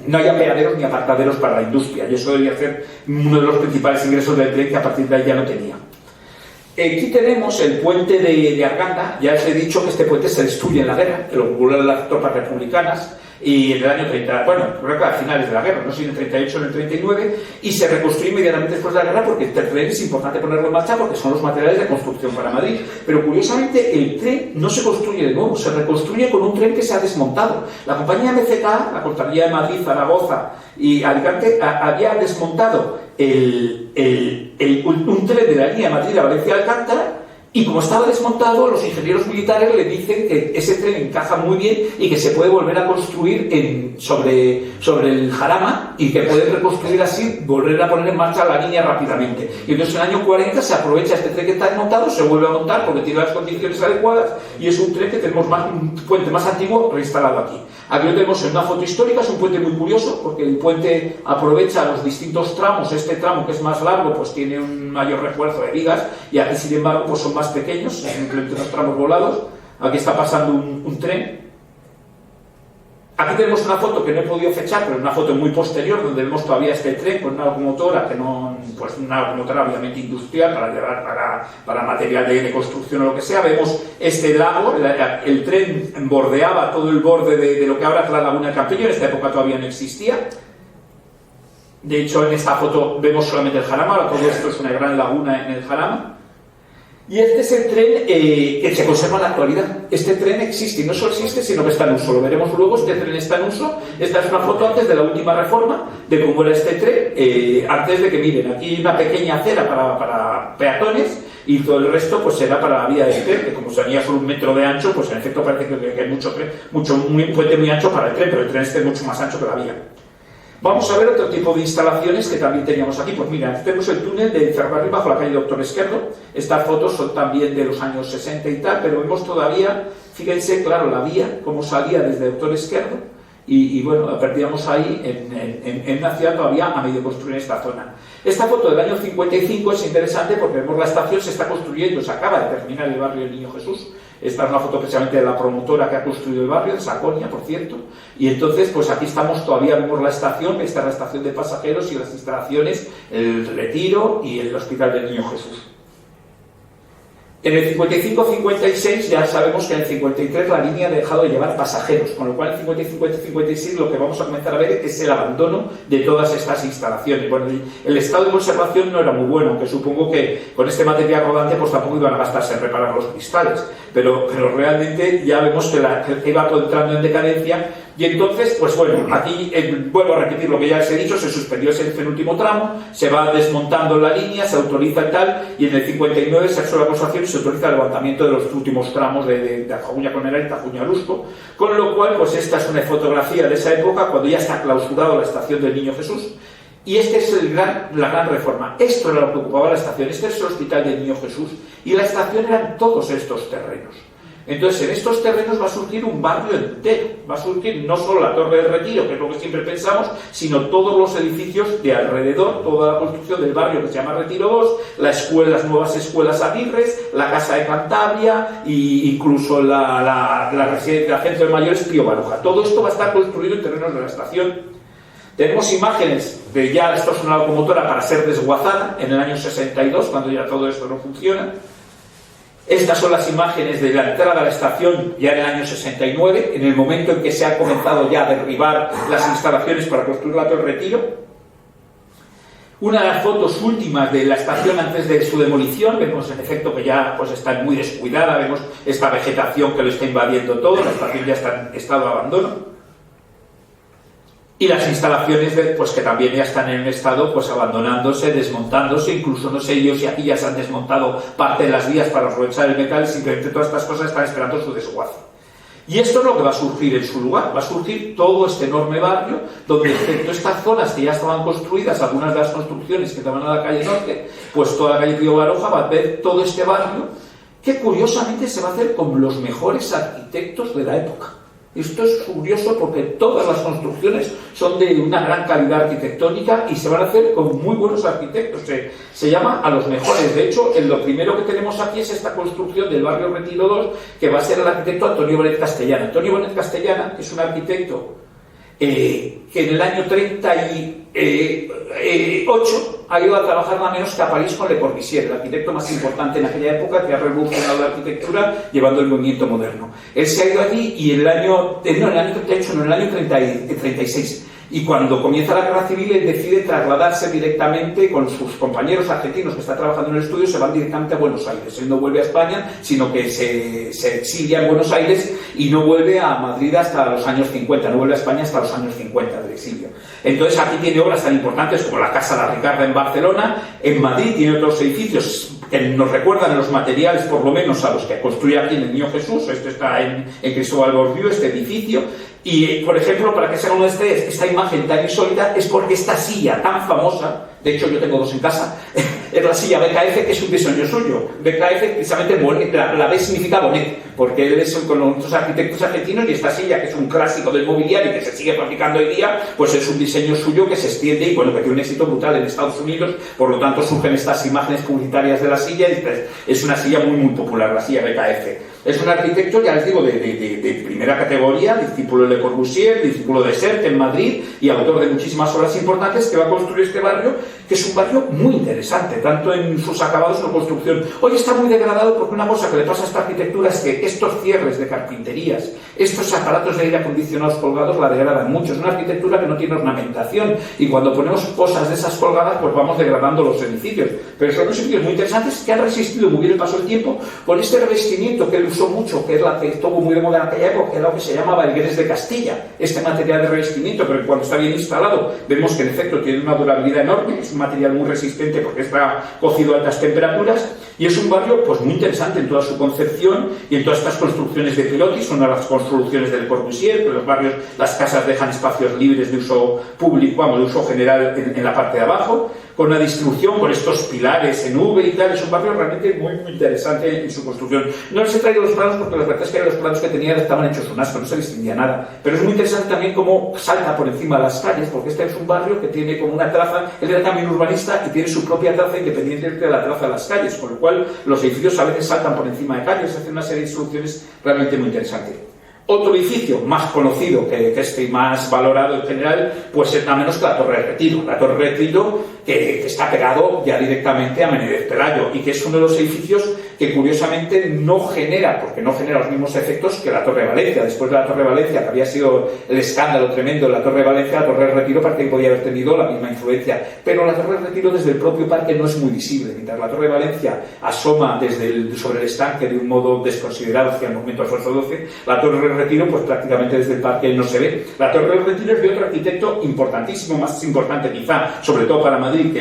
no hay apeaderos ni apartaderos para la industria, y eso debería ser uno de los principales ingresos del tren, que a partir de ahí ya no tenía. Aquí tenemos el puente de Arganda. Ya os he dicho que este puente se destruye en la guerra, que lo ocurrió las tropas republicanas. y en el año 30, bueno, creo que a finales de la guerra, no sé si en el 38 o en el 39, y se reconstruye inmediatamente después de la guerra porque el tren es importante ponerlo en marcha porque son los materiales de construcción para Madrid. Pero curiosamente el tren no se construye de nuevo, se reconstruye con un tren que se ha desmontado. La compañía MCK, la Contravía de Madrid, Zaragoza y Alicante, había desmontado un tren de la línea Madrid a Valencia-Alcántara. Y como estaba desmontado, los ingenieros militares le dicen que ese tren encaja muy bien y que se puede volver a construir sobre el Jarama y que pueden reconstruir así, volver a poner en marcha la línea rápidamente. Y entonces en el año 40 se aprovecha este tren que está desmontado, se vuelve a montar porque tiene las condiciones adecuadas y es un tren que tenemos un puente más antiguo reinstalado aquí. Aquí lo tenemos en una foto histórica, es un puente muy curioso porque el puente aprovecha los distintos tramos. Este tramo que es más largo pues tiene un mayor refuerzo de vigas y aquí sin embargo pues son más pequeños, simplemente unos tramos volados. Aquí está pasando un tren. Aquí tenemos una foto que no he podido fechar, pero es una foto muy posterior donde vemos todavía este tren con una locomotora que no, pues una locomotora obviamente industrial para llevar para material de construcción o lo que sea. Vemos este lago, el tren bordeaba todo el borde de lo que ahora es la laguna de Campello, en esta época todavía no existía. De hecho en esta foto vemos solamente el Jarama, ahora todo esto es una gran laguna en el Jarama. Y este es el tren que se conserva en la actualidad. Este tren existe, y no solo existe, sino que está en uso. Lo veremos luego, este tren está en uso. Esta es una foto antes de la última reforma, de cómo era este tren, antes de que, miren, aquí hay una pequeña acera para peatones, y todo el resto pues será para la vía del tren, que como tenía solo 1 metro de ancho, pues en efecto parece que hay un puente muy ancho para el tren, pero el tren este es mucho más ancho que la vía. Vamos a ver otro tipo de instalaciones que también teníamos aquí. Pues mira, tenemos el túnel del ferrocarril bajo la calle Doctor Esquerdo. Estas fotos son también de los años 60 y tal, pero vemos todavía, fíjense, claro, la vía, cómo salía desde Doctor Esquerdo. Y bueno, la perdíamos ahí en una ciudad todavía a medio construir esta zona. Esta foto del año 55 es interesante porque vemos la estación, se está construyendo, se acaba de terminar el barrio del Niño Jesús. Esta es una foto precisamente de la promotora que ha construido el barrio, de Saconia, por cierto. Y entonces, pues aquí estamos, todavía vemos la estación, esta es la estación de pasajeros y las instalaciones, el Retiro y el Hospital del Niño Jesús. En el 55-56 ya sabemos que en el 53 la línea ha dejado de llevar pasajeros, con lo cual en el 55-56 lo que vamos a comenzar a ver es el abandono de todas estas instalaciones. Bueno, el estado de conservación no era muy bueno, aunque supongo que con este material rodante pues tampoco iban a gastarse en reparar los cristales, pero realmente ya vemos que iba todo entrando en decadencia. Y entonces, pues bueno, aquí vuelvo a repetir lo que ya les he dicho, se suspendió ese penúltimo tramo, se va desmontando la línea, se autoriza y tal, y en el 59 se hace la conservación y se autoriza el levantamiento de los últimos tramos de Tajuña Conera y Tajuña Lusco, con lo cual, pues esta es una fotografía de esa época, cuando ya está clausurada la estación del Niño Jesús, y esta es la gran reforma. Esto era lo que ocupaba la estación, este es el Hospital del Niño Jesús, y la estación eran todos estos terrenos. Entonces, en estos terrenos va a surgir un barrio entero, va a surgir no solo la Torre del Retiro, que es lo que siempre pensamos, sino todos los edificios de alrededor, toda la construcción del barrio que se llama Retiro 2, las nuevas escuelas Aguirres, la Casa de Cantabria e incluso la residencia del Centro de Mayores Pío Baroja. Todo esto va a estar construido en terrenos de la estación. Tenemos imágenes de ya esto es una locomotora para ser desguazada en el año 62, cuando ya todo esto no funciona. Estas son las imágenes de la entrada a la estación ya en el año 69, en el momento en que se ha comenzado ya a derribar las instalaciones para construir la Torre Retiro. Una de las fotos últimas de la estación antes de su demolición, vemos en efecto que ya pues, está muy descuidada, vemos esta vegetación que lo está invadiendo todo, la estación ya está en estado de abandono. Y las instalaciones pues que también ya están en un estado pues abandonándose, desmontándose, incluso no sé yo si aquí ya se han desmontado parte de las vías para aprovechar el metal, simplemente todas estas cosas están esperando su desguace. Y esto es lo que va a surgir en su lugar, va a surgir todo este enorme barrio, donde excepto estas zonas que ya estaban construidas, algunas de las construcciones que daban a la calle norte, pues toda la calle Pío Baroja va a ver todo este barrio, que curiosamente se va a hacer con los mejores arquitectos de la época. Esto es curioso porque todas las construcciones son de una gran calidad arquitectónica y se van a hacer con muy buenos arquitectos. Se llama a los mejores. De hecho, lo primero que tenemos aquí es esta construcción del barrio Retiro 2, que va a ser el arquitecto Antonio Bonet Castellana. Antonio Bonet Castellana es un arquitecto que en el año 38 ha ido a trabajar nada menos que a París con Le Corbusier, el arquitecto más importante en aquella época, que ha revolucionado la arquitectura llevando el movimiento moderno. Él se ha ido allí y en el año 36, y cuando comienza la guerra civil él decide trasladarse directamente con sus compañeros argentinos que están trabajando en el estudio, se van directamente a Buenos Aires. Él no vuelve a España, sino que se exilia en Buenos Aires y no vuelve a Madrid hasta los años 50, no vuelve a España hasta los años 50 del exilio. Entonces aquí tiene obras tan importantes como la Casa La Ricarda en Barcelona. En Madrid tiene otros edificios que nos recuerdan en los materiales, por lo menos, a los que construye aquí en el Niño Jesús. Esto está en Cristóbal Bordiú, este edificio. Y, por ejemplo, para que se hagan ustedes, esta imagen tan insólita es porque esta silla tan famosa, de hecho yo tengo dos en casa, es la silla BKF, que es un diseño suyo. BKF, precisamente, la B significa Bonet, porque él es con otros arquitectos argentinos, y esta silla, que es un clásico del mobiliario y que se sigue fabricando hoy día, pues es un diseño suyo que se extiende y, bueno, que tiene un éxito brutal en Estados Unidos. Por lo tanto, surgen estas imágenes publicitarias de la silla, y es una silla muy, muy popular, la silla BKF. Es un arquitecto, ya les digo, de primera categoría, discípulo de Le Corbusier, discípulo de Sert en Madrid y autor de muchísimas obras importantes, que va a construir este barrio, que es un barrio muy interesante, tanto en sus acabados como construcción. Hoy está muy degradado porque una cosa que le pasa a esta arquitectura es que estos cierres de carpinterías, estos aparatos de aire acondicionados colgados la degradan mucho. Es una arquitectura que no tiene ornamentación y cuando ponemos cosas de esas colgadas pues vamos degradando los edificios. Pero son unos edificios muy interesantes que han resistido muy bien el paso del tiempo con este revestimiento que él usó mucho, que es la que estuvo muy de moda en aquella época, que era lo que se llamaba el gres de Castilla, este material de revestimiento, pero cuando está bien instalado vemos que en efecto tiene una durabilidad enorme, es un material muy resistente porque está cocido a altas temperaturas, y es un barrio pues muy interesante en toda su concepción y en todas estas construcciones de Pilotis. Son las construcciones del Corbusier, que los barrios, las casas dejan espacios libres de uso público, de uso general en la parte de abajo, con una distribución, con estos pilares en V y tal. Es un barrio realmente muy, muy interesante en su construcción. No les he traído los planos porque la verdad es que los planos que tenía estaban hechos un asco, no se distinguía nada. Pero es muy interesante también cómo salta por encima de las calles, porque este es un barrio que tiene como una traza. Él era también urbanista y tiene su propia traza independiente de la traza de las calles, con lo cual los edificios a veces saltan por encima de calles, hacen una serie de instrucciones realmente muy interesantes. Otro edificio más conocido que este y más valorado en general, pues es nada menos que la Torre del Retiro. La Torre del Retiro que está pegado ya directamente a Menéndez Pelayo y que es uno de los edificios que curiosamente no genera, porque no genera los mismos efectos que la Torre de Valencia. Después de la Torre de Valencia, que había sido el escándalo tremendo de la Torre de Valencia, la Torre del Retiro parece que podía haber tenido la misma influencia. Pero la Torre del Retiro desde el propio parque no es muy visible. Mientras la Torre de Valencia asoma sobre el estanque de un modo desconsiderado hacia el monumento Alfonso XII, la Torre del Retiro pues prácticamente desde el parque no se ve. La Torre del Retiro es de otro arquitecto importantísimo, más importante quizá, sobre todo para Madrid,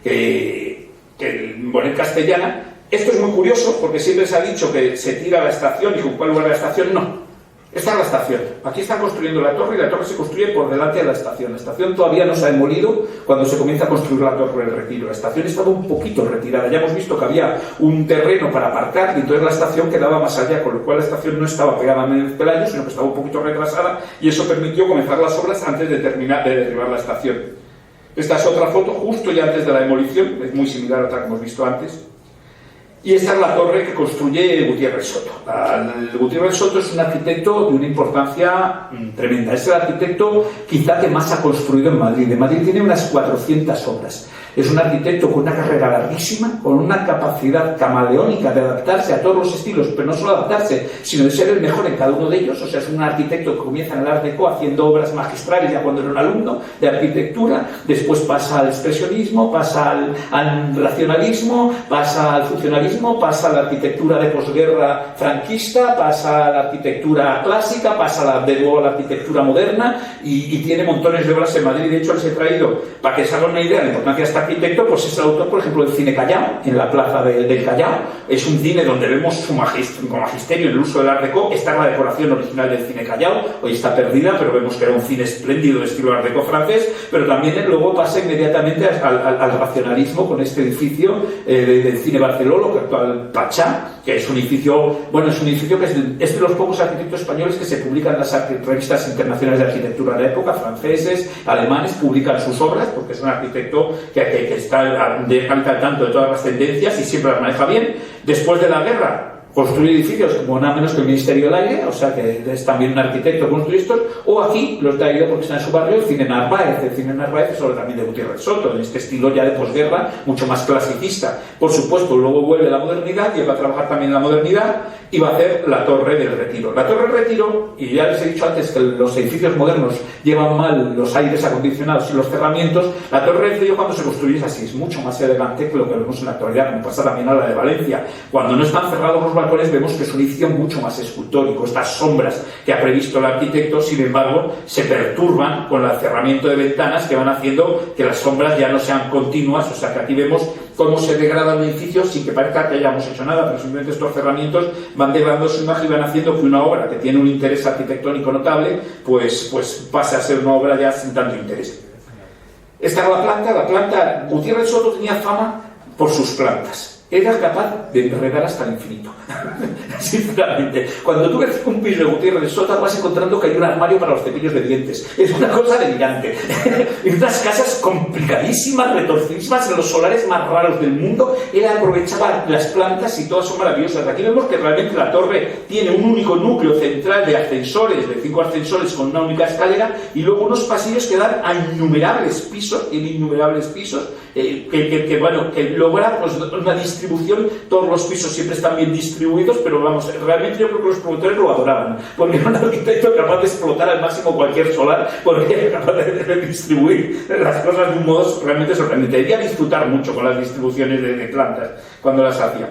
que el Bonet Castellana. Esto es muy curioso porque siempre se ha dicho que se tira a la estación y con cuál lugar de la estación. No, esta es la estación. Aquí están construyendo la torre y la torre se construye por delante de la estación. La estación todavía no se ha demolido cuando se comienza a construir la Torre del Retiro. La estación estaba un poquito retirada. Ya hemos visto que había un terreno para aparcar y entonces la estación quedaba más allá, con lo cual la estación no estaba pegada a Menéndez Pelayo, sino que estaba un poquito retrasada, y eso permitió comenzar las obras antes de terminar de derribar la estación. Esta es otra foto justo ya antes de la demolición, es muy similar a otra que hemos visto antes. Y esta es la torre que construye Gutiérrez Soto. Gutiérrez Soto es un arquitecto de una importancia tremenda. Es el arquitecto quizá que más ha construido en Madrid. En Madrid tiene unas 400 obras. Es un arquitecto con una carrera larguísima, con una capacidad camaleónica de adaptarse a todos los estilos, pero no solo adaptarse, sino de ser el mejor en cada uno de ellos. O sea, es un arquitecto que comienza en el Art Deco haciendo obras magistrales ya cuando era un alumno de arquitectura, después pasa al expresionismo, pasa al racionalismo, pasa al funcionalismo, pasa a la arquitectura de posguerra franquista, pasa a la arquitectura clásica, pasa de nuevo a la arquitectura moderna y tiene montones de obras en Madrid. De hecho, les he traído, para que se hagan una idea de la importancia de esta arquitecto, pues es el autor, por ejemplo, del Cine Callao, en la plaza del Callao. Es un cine donde vemos su magisterio en el uso del Art Deco. Esta es la decoración original del Cine Callao, hoy está perdida, pero vemos que era un cine espléndido de estilo Art Deco francés, pero también luego pasa inmediatamente al racionalismo con este edificio del Cine Barceló, que actual Pachá, que es un edificio, bueno, es un edificio que es de los pocos arquitectos españoles que se publican en las revistas internacionales de arquitectura de la época, franceses, alemanes, publican sus obras, porque es un arquitecto que está al tanto de todas las tendencias y siempre las maneja bien. Después de la guerra construir edificios como nada menos que el Ministerio del Aire, o sea que es también un arquitecto construir estos, o aquí los de Aire porque están en su barrio, el Cine Narváez. El Cine Narváez es obra también de Gutiérrez Soto, en este estilo ya de posguerra, mucho más clasicista. Por supuesto, luego vuelve la modernidad y va a trabajar también en la modernidad y va a hacer la Torre del Retiro. La Torre del Retiro, y ya les he dicho antes que los edificios modernos llevan mal los aires acondicionados y los cerramientos, la Torre del Retiro cuando se construye es así, es mucho más elegante que lo que vemos en la actualidad, como pasa también a la de Valencia. Cuando no están cerrados los balcones vemos que es un edificio mucho más escultórico. Estas sombras que ha previsto el arquitecto, sin embargo, se perturban con el cerramiento de ventanas que van haciendo que las sombras ya no sean continuas, o sea que aquí vemos cómo se degrada un edificio sin que parezca que hayamos hecho nada, pero simplemente estos cerramientos van degradando su imagen y van haciendo que una obra que tiene un interés arquitectónico notable, pues pase a ser una obra ya sin tanto interés. Esta es la planta, Gutiérrez Soto tenía fama por sus plantas. Era capaz de enredar hasta el infinito. Sinceramente, cuando tú ves un piso de Gutiérrez de Soto vas encontrando que hay un armario para los cepillos de dientes. Es una cosa delirante. En unas casas complicadísimas, retorcidísimas, en los solares más raros del mundo, él aprovechaba las plantas y todas son maravillosas. Aquí vemos que realmente la torre tiene un único núcleo central de ascensores, de 5 ascensores con una única escalera, y luego unos pasillos que dan a innumerables pisos, que logra pues una distribución. Todos los pisos siempre están bien distribuidos, pero vamos, realmente yo creo que los promotores lo adoraban, porque era un arquitecto capaz de explotar al máximo cualquier solar, porque era capaz de distribuir las cosas de un modo realmente sorprendente. Debía disfrutar mucho con las distribuciones de plantas cuando las hacía.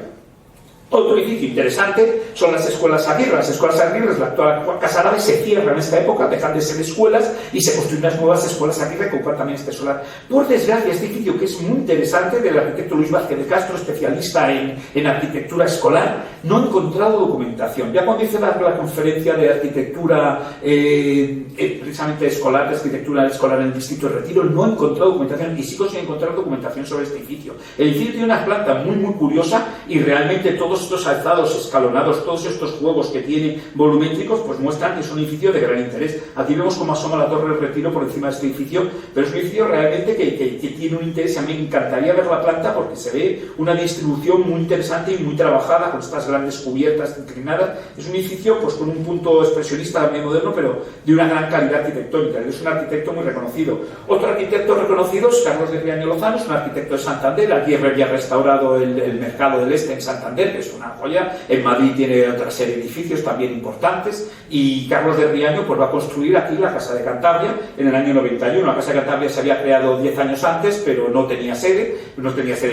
Otro edificio interesante son las escuelas Aguirre. Las escuelas Aguirre, la actual Casa Árabe, se cierra en esta época, dejan de ser escuelas y se construyen unas nuevas escuelas Aguirre que ocupan también este solar. Por desgracia, este edificio, que es muy interesante, del arquitecto Luis Vázquez de Castro, especialista en arquitectura escolar, no ha encontrado documentación. Ya cuando hice la conferencia de arquitectura precisamente escolar, de arquitectura escolar en el distrito de Retiro, no he encontrado documentación y sigo sin encontrar documentación sobre este edificio. El edificio tiene una planta muy curiosa y realmente todos estos alzados escalonados, todos estos juegos que tiene volumétricos, pues muestran que es un edificio de gran interés. Aquí vemos cómo asoma la Torre del Retiro por encima de este edificio, pero es un edificio realmente que tiene un interés. A mí me encantaría ver la planta porque se ve una distribución muy interesante y muy trabajada con estas grandes cubiertas inclinadas. Es un edificio pues con un punto expresionista también moderno, pero de una gran calidad arquitectónica. Es un arquitecto muy reconocido. Otro arquitecto reconocido es Carlos de Riaño Lozano, es un arquitecto de Santander. Aquí había restaurado el Mercado del Este en Santander, que es una joya. En Madrid tiene otra serie de edificios también importantes, y Carlos de Riaño pues va a construir aquí la Casa de Cantabria en el año 91. La Casa de Cantabria se había creado 10 años antes, pero no tenía sede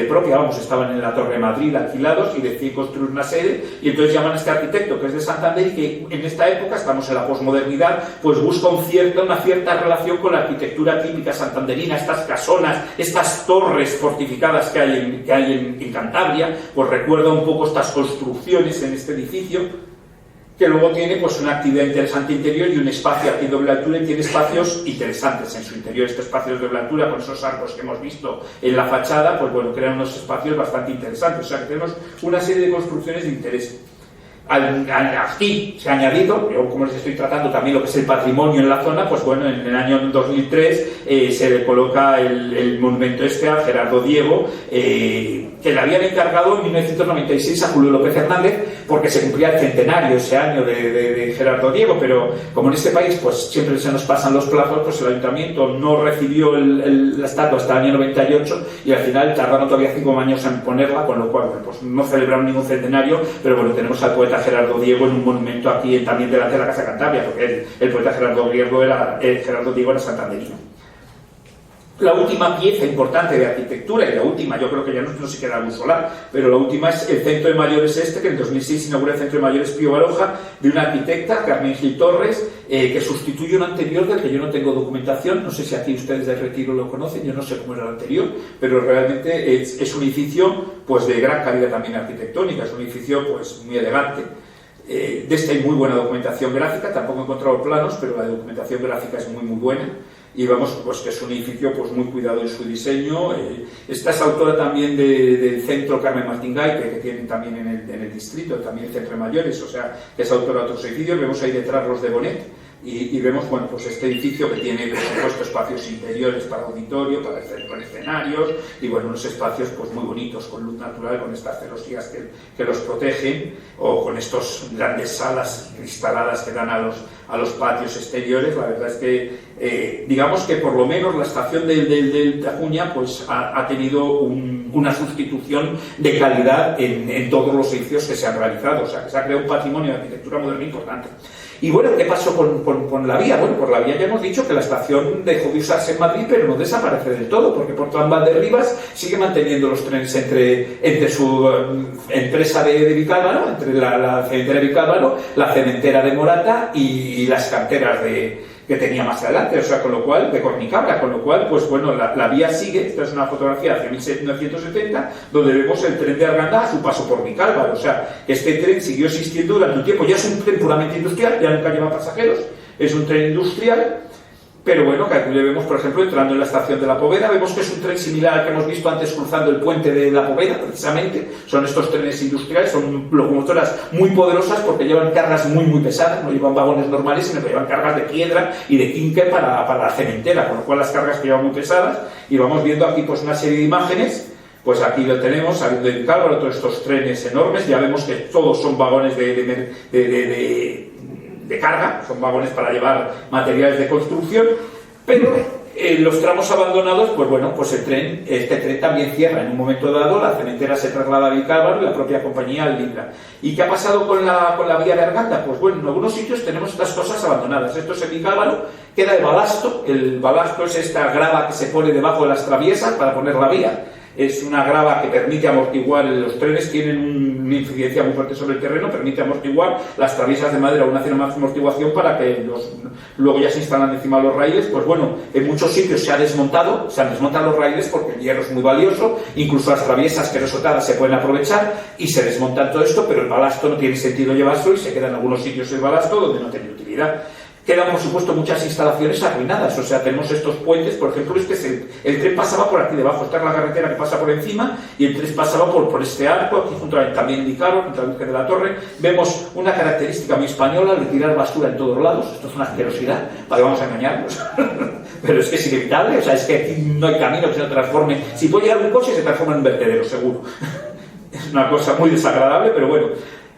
propia, vamos, estaban en la Torre de Madrid alquilados y deciden construir una sede, y entonces llaman a este arquitecto que es de Santander y que en esta época, estamos en la posmodernidad, pues busca una cierta relación con la arquitectura típica santanderina, estas casonas, estas torres fortificadas que hay en Cantabria, pues recuerda un poco estas construcciones en este edificio, que luego tiene pues una actividad interesante interior y un espacio aquí de doble altura, y tiene espacios interesantes en su interior. Estos espacios de doble altura, con esos arcos que hemos visto en la fachada, pues bueno, crean unos espacios bastante interesantes. O sea que tenemos una serie de construcciones de interés. Aquí se ha añadido, yo como les estoy tratando también lo que es el patrimonio en la zona, pues bueno, en el año 2003 se le coloca el monumento a Gerardo Diego, que le habían encargado en 1996 a Julio López Hernández, porque se cumplía el centenario ese año de Gerardo Diego, pero como en este país pues siempre se nos pasan los plazos, pues el ayuntamiento no recibió la estatua hasta el año 98 y al final tardaron todavía 5 años en ponerla, con lo cual bueno, pues no celebraron ningún centenario, pero bueno, tenemos al poeta Gerardo Diego en un monumento aquí también delante de la Casa Cantabria, porque el poeta Gerardo Diego era santanderino. La última pieza importante de arquitectura, y la última, yo creo que ya no se queda luz solar, pero la última es el Centro de Mayores que en 2006 inaugura el Centro de Mayores Pío Baroja, de una arquitecta, Carmen Gil Torres, que sustituye un anterior del que yo no tengo documentación. No sé si aquí ustedes del Retiro lo conocen, yo no sé cómo era el anterior, pero realmente es un edificio pues de gran calidad también arquitectónica, es un edificio pues muy elegante. De este hay muy buena documentación gráfica, tampoco he encontrado planos, pero la documentación gráfica es muy buena. Y vamos, pues que es un edificio pues muy cuidado en su diseño. Esta es autora también del Centro Carmen Martín Gay, que tienen también en el distrito, también el Centro de Mayores, o sea, que es autora de otros edificios. Vemos ahí detrás los de Bonet, y vemos, bueno, pues este edificio que tiene, por supuesto, espacios interiores para auditorio, con escenarios, y bueno, unos espacios pues muy bonitos, con luz natural, con estas celosías que los protegen, o con estos grandes salas cristaladas que dan a los patios exteriores. La verdad es que, digamos que por lo menos la estación de Acuña pues ha tenido una sustitución de calidad en todos los edificios que se han realizado, o sea, que se ha creado un patrimonio de arquitectura moderna importante. Y bueno, ¿qué pasó con la vía? Bueno, por la vía ya hemos dicho que la estación dejó de usarse en Madrid, pero no desaparece del todo, porque Portland Valderrivas sigue manteniendo los trenes entre su empresa de Vicálvaro, entre la cementera de Vicálvaro, la cementera de Morata y las canteras que tenía más adelante, o sea, con lo cual, de Cornicabra, con lo cual, pues bueno, la vía sigue. Esta es una fotografía de 1970, donde vemos el tren de Arganda a su paso por Vicálvaro, o sea, que este tren siguió existiendo durante un tiempo. Ya es un tren puramente industrial, ya nunca lleva pasajeros, es un tren industrial, pero bueno, que aquí le vemos, por ejemplo, entrando en la estación de La Poveda, vemos que es un tren similar al que hemos visto antes cruzando el puente de La Poveda, precisamente. Son estos trenes industriales, son locomotoras muy poderosas porque llevan cargas muy pesadas, no llevan vagones normales, sino que llevan cargas de piedra y de quinque para la cementera, con lo cual las cargas que llevan muy pesadas. Y vamos viendo aquí pues una serie de imágenes. Pues aquí lo tenemos, saliendo de Vicálvaro, todos estos trenes enormes. Ya vemos que todos son vagones de carga, son vagones para llevar materiales de construcción, pero los tramos abandonados, pues bueno, pues este tren también cierra en un momento dado, la cementera se traslada a Vicálvaro y la propia compañía al Libra. ¿Y qué ha pasado con la vía de Arganda? Pues bueno, en algunos sitios tenemos estas cosas abandonadas. Esto es en Vicálvaro, queda el balasto es esta grava que se pone debajo de las traviesas para poner la vía. Es una grava que permite amortiguar, los trenes tienen una incidencia muy fuerte sobre el terreno, permite amortiguar las traviesas de madera, una cierta más amortiguación para que luego ya se instalan encima de los raíles. Pues bueno, en muchos sitios se han desmontado los raíles porque el hierro es muy valioso, incluso las traviesas que resotadas se pueden aprovechar y se desmontan todo esto, pero el balasto no tiene sentido llevarlo y se queda en algunos sitios el balasto donde no tiene utilidad. Quedan, por supuesto, muchas instalaciones arruinadas, o sea, tenemos estos puentes, por ejemplo, el tren pasaba por aquí debajo, esta es la carretera que pasa por encima, y el tren pasaba por este arco, aquí junto a también Vicálvaro, junto al Duque de la Torre. Vemos una característica muy española, de tirar basura en todos lados. Esto es una asquerosidad, para que vamos a engañarnos, pero es que es inevitable, o sea, es que aquí no hay camino que se transforme. Si puede llegar un coche, se transforma en un vertedero, seguro. Es una cosa muy desagradable, pero bueno.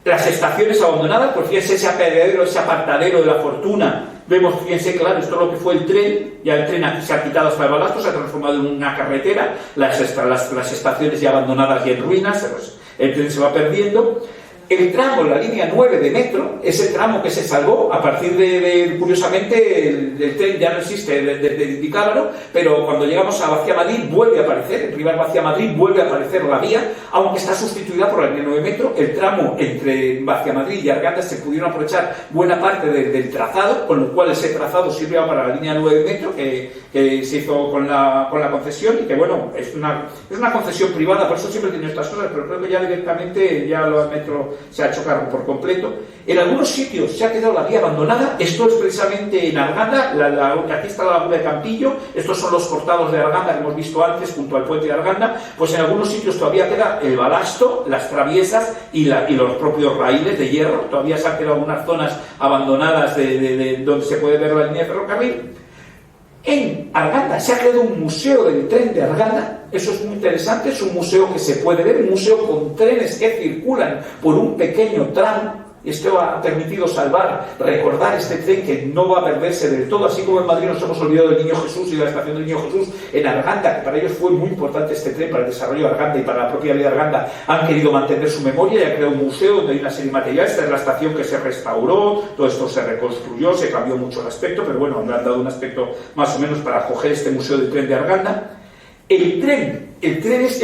Las estaciones abandonadas, pues fíjense ese apeadero, ese apartadero de la fortuna. Vemos, fíjense, claro, esto es lo que fue el tren. Ya el tren aquí se ha quitado hasta el balasto, se ha transformado en una carretera. Las estaciones ya abandonadas y en ruinas, pues, el tren se va perdiendo. El tramo, la línea 9 de metro, ese tramo que se salvó a partir curiosamente, el tren ya no existe de Vicálvaro, pero cuando llegamos a Vacía Madrid vuelve a aparecer, en Rivas Vacía Madrid vuelve a aparecer la vía, aunque está sustituida por la línea 9 de metro. El tramo entre Vacía Madrid y Arganda se pudieron aprovechar buena parte del trazado, con lo cual ese trazado sirve para la línea 9 de metro que se hizo con la concesión, y que bueno, es una concesión privada, por eso siempre tiene estas cosas, pero creo que ya directamente ya lo metro se ha hecho cargo por completo. En algunos sitios se ha quedado la vía abandonada. Esto es precisamente en Arganda, aquí está la laguna de Campillo, estos son los cortados de Arganda que hemos visto antes junto al puente de Arganda. Pues en algunos sitios todavía queda el balasto, las traviesas y los propios raíles de hierro. Todavía se han quedado algunas zonas abandonadas de donde se puede ver la línea de ferrocarril. En Arganda se ha creado un museo del tren de Arganda. Eso es muy interesante, es un museo que se puede ver, un museo con trenes que circulan por un pequeño tramo. Esto ha permitido recordar este tren que no va a perderse del todo, así como en Madrid nos hemos olvidado del Niño Jesús y de la estación del Niño Jesús. En Arganda, que para ellos fue muy importante este tren, para el desarrollo de Arganda y para la propia vida de Arganda, han querido mantener su memoria y han creado un museo donde hay una serie de materiales. Esta es la estación que se restauró, todo esto se reconstruyó, se cambió mucho el aspecto, pero bueno, han dado un aspecto más o menos para acoger este museo del tren de Arganda. El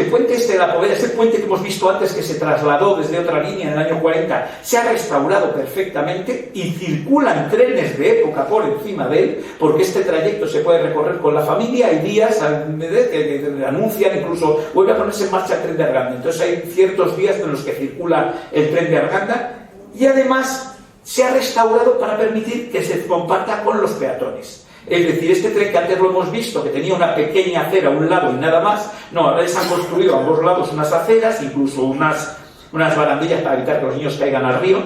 puente de la Poveda, este puente que hemos visto antes que se trasladó desde otra línea en el año 40, se ha restaurado perfectamente y circulan trenes de época por encima de él, porque este trayecto se puede recorrer con la familia. Hay días que anuncian, incluso vuelve a ponerse en marcha el tren de Arganda. Entonces hay ciertos días en los que circula el tren de Arganda, y además se ha restaurado para permitir que se comparta con los peatones. Es decir, este tren que antes lo hemos visto, que tenía una pequeña acera a un lado y nada más, no, ahora les han construido a ambos lados unas aceras, incluso unas barandillas para evitar que los niños caigan al río.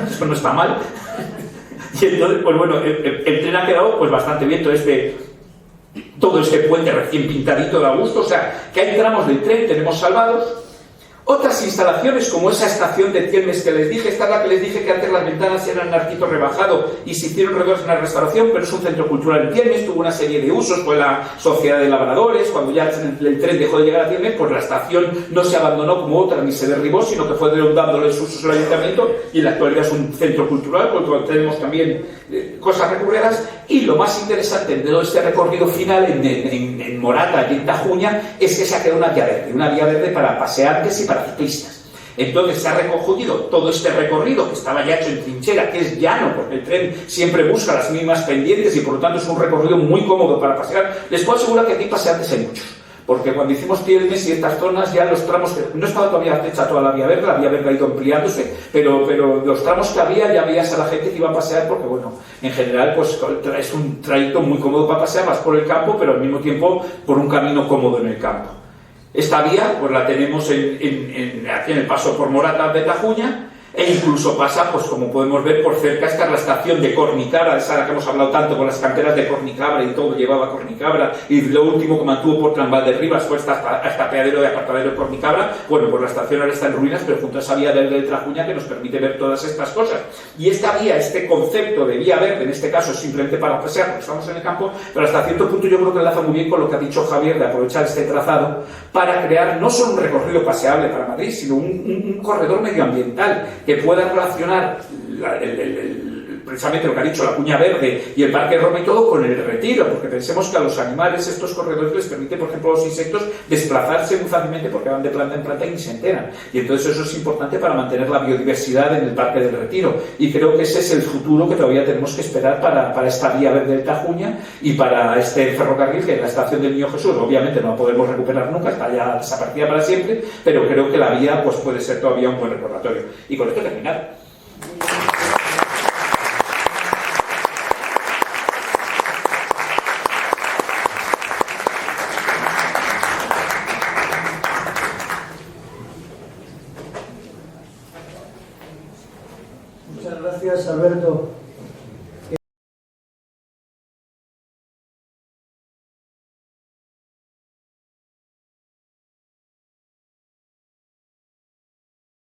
Eso no está mal. Y entonces, pues bueno, el tren ha quedado pues bastante bien, todo este puente recién pintadito de gusto, o sea, que hay tramos del tren, tenemos salvados. Otras instalaciones, como esa estación de Tielmes que les dije, esta es la que les dije que antes las ventanas eran arquito rebajado y se hicieron alrededor de una restauración, pero es un centro cultural en Tielmes, tuvo una serie de usos, fue la Sociedad de Labradores, cuando ya el tren dejó de llegar a Tielmes, pues la estación no se abandonó como otra ni se derribó, sino que fue dándole sus usos al ayuntamiento, y en la actualidad es un centro cultural, porque tenemos también cosas recurridas. Y lo más interesante de todo este recorrido final en Morata y en Tajuña es que se ha creado una vía verde para paseantes y para ciclistas. Entonces se ha recogido todo este recorrido que estaba ya hecho en trinchera, que es llano, porque el tren siempre busca las mismas pendientes y por lo tanto es un recorrido muy cómodo para pasear. Les puedo asegurar que aquí paseantes hay muchos, porque cuando hicimos Tielmes y estas zonas, ya los tramos que no estaba todavía hecha toda la vía verde ha ido ampliándose, pero los tramos que había, ya veías a la gente que iba a pasear, porque bueno, en general pues es un trayecto muy cómodo para pasear, vas por el campo, pero al mismo tiempo por un camino cómodo en el campo. Esta vía pues la tenemos aquí en el paso por Morata de Tajuña, e incluso pasa, pues como podemos ver, por cerca está la estación de Cornicabra, esa de la que hemos hablado tanto, con las canteras de Cornicabra y todo llevaba a Cornicabra, y lo último que mantuvo por Trambal de Rivas fue hasta Peadero de Apartadero de Cornicabra. Bueno, pues la estación ahora está en ruinas, pero junto a esa vía verde de Tajuña que nos permite ver todas estas cosas. Y esta vía, este concepto de vía verde, en este caso es simplemente para pasear, porque estamos en el campo, pero hasta cierto punto yo creo que enlaza muy bien con lo que ha dicho Javier, de aprovechar este trazado para crear no solo un recorrido paseable para Madrid, sino un corredor medioambiental que pueda relacionar precisamente lo que ha dicho, la cuña verde y el Parque Roma y todo, con el Retiro, porque pensemos que a los animales estos corredores les permite, por ejemplo, a los insectos desplazarse muy fácilmente porque van de planta en planta y ni se enteran. Y entonces eso es importante para mantener la biodiversidad en el Parque del Retiro. Y creo que ese es el futuro que todavía tenemos que esperar para esta vía verde de Tajuña y para este ferrocarril, que es la estación del Niño Jesús. Obviamente no la podemos recuperar nunca, está ya desaparecida para siempre, pero creo que la vía pues puede ser todavía un buen recordatorio. Y con esto terminar. Muchas gracias, Alberto.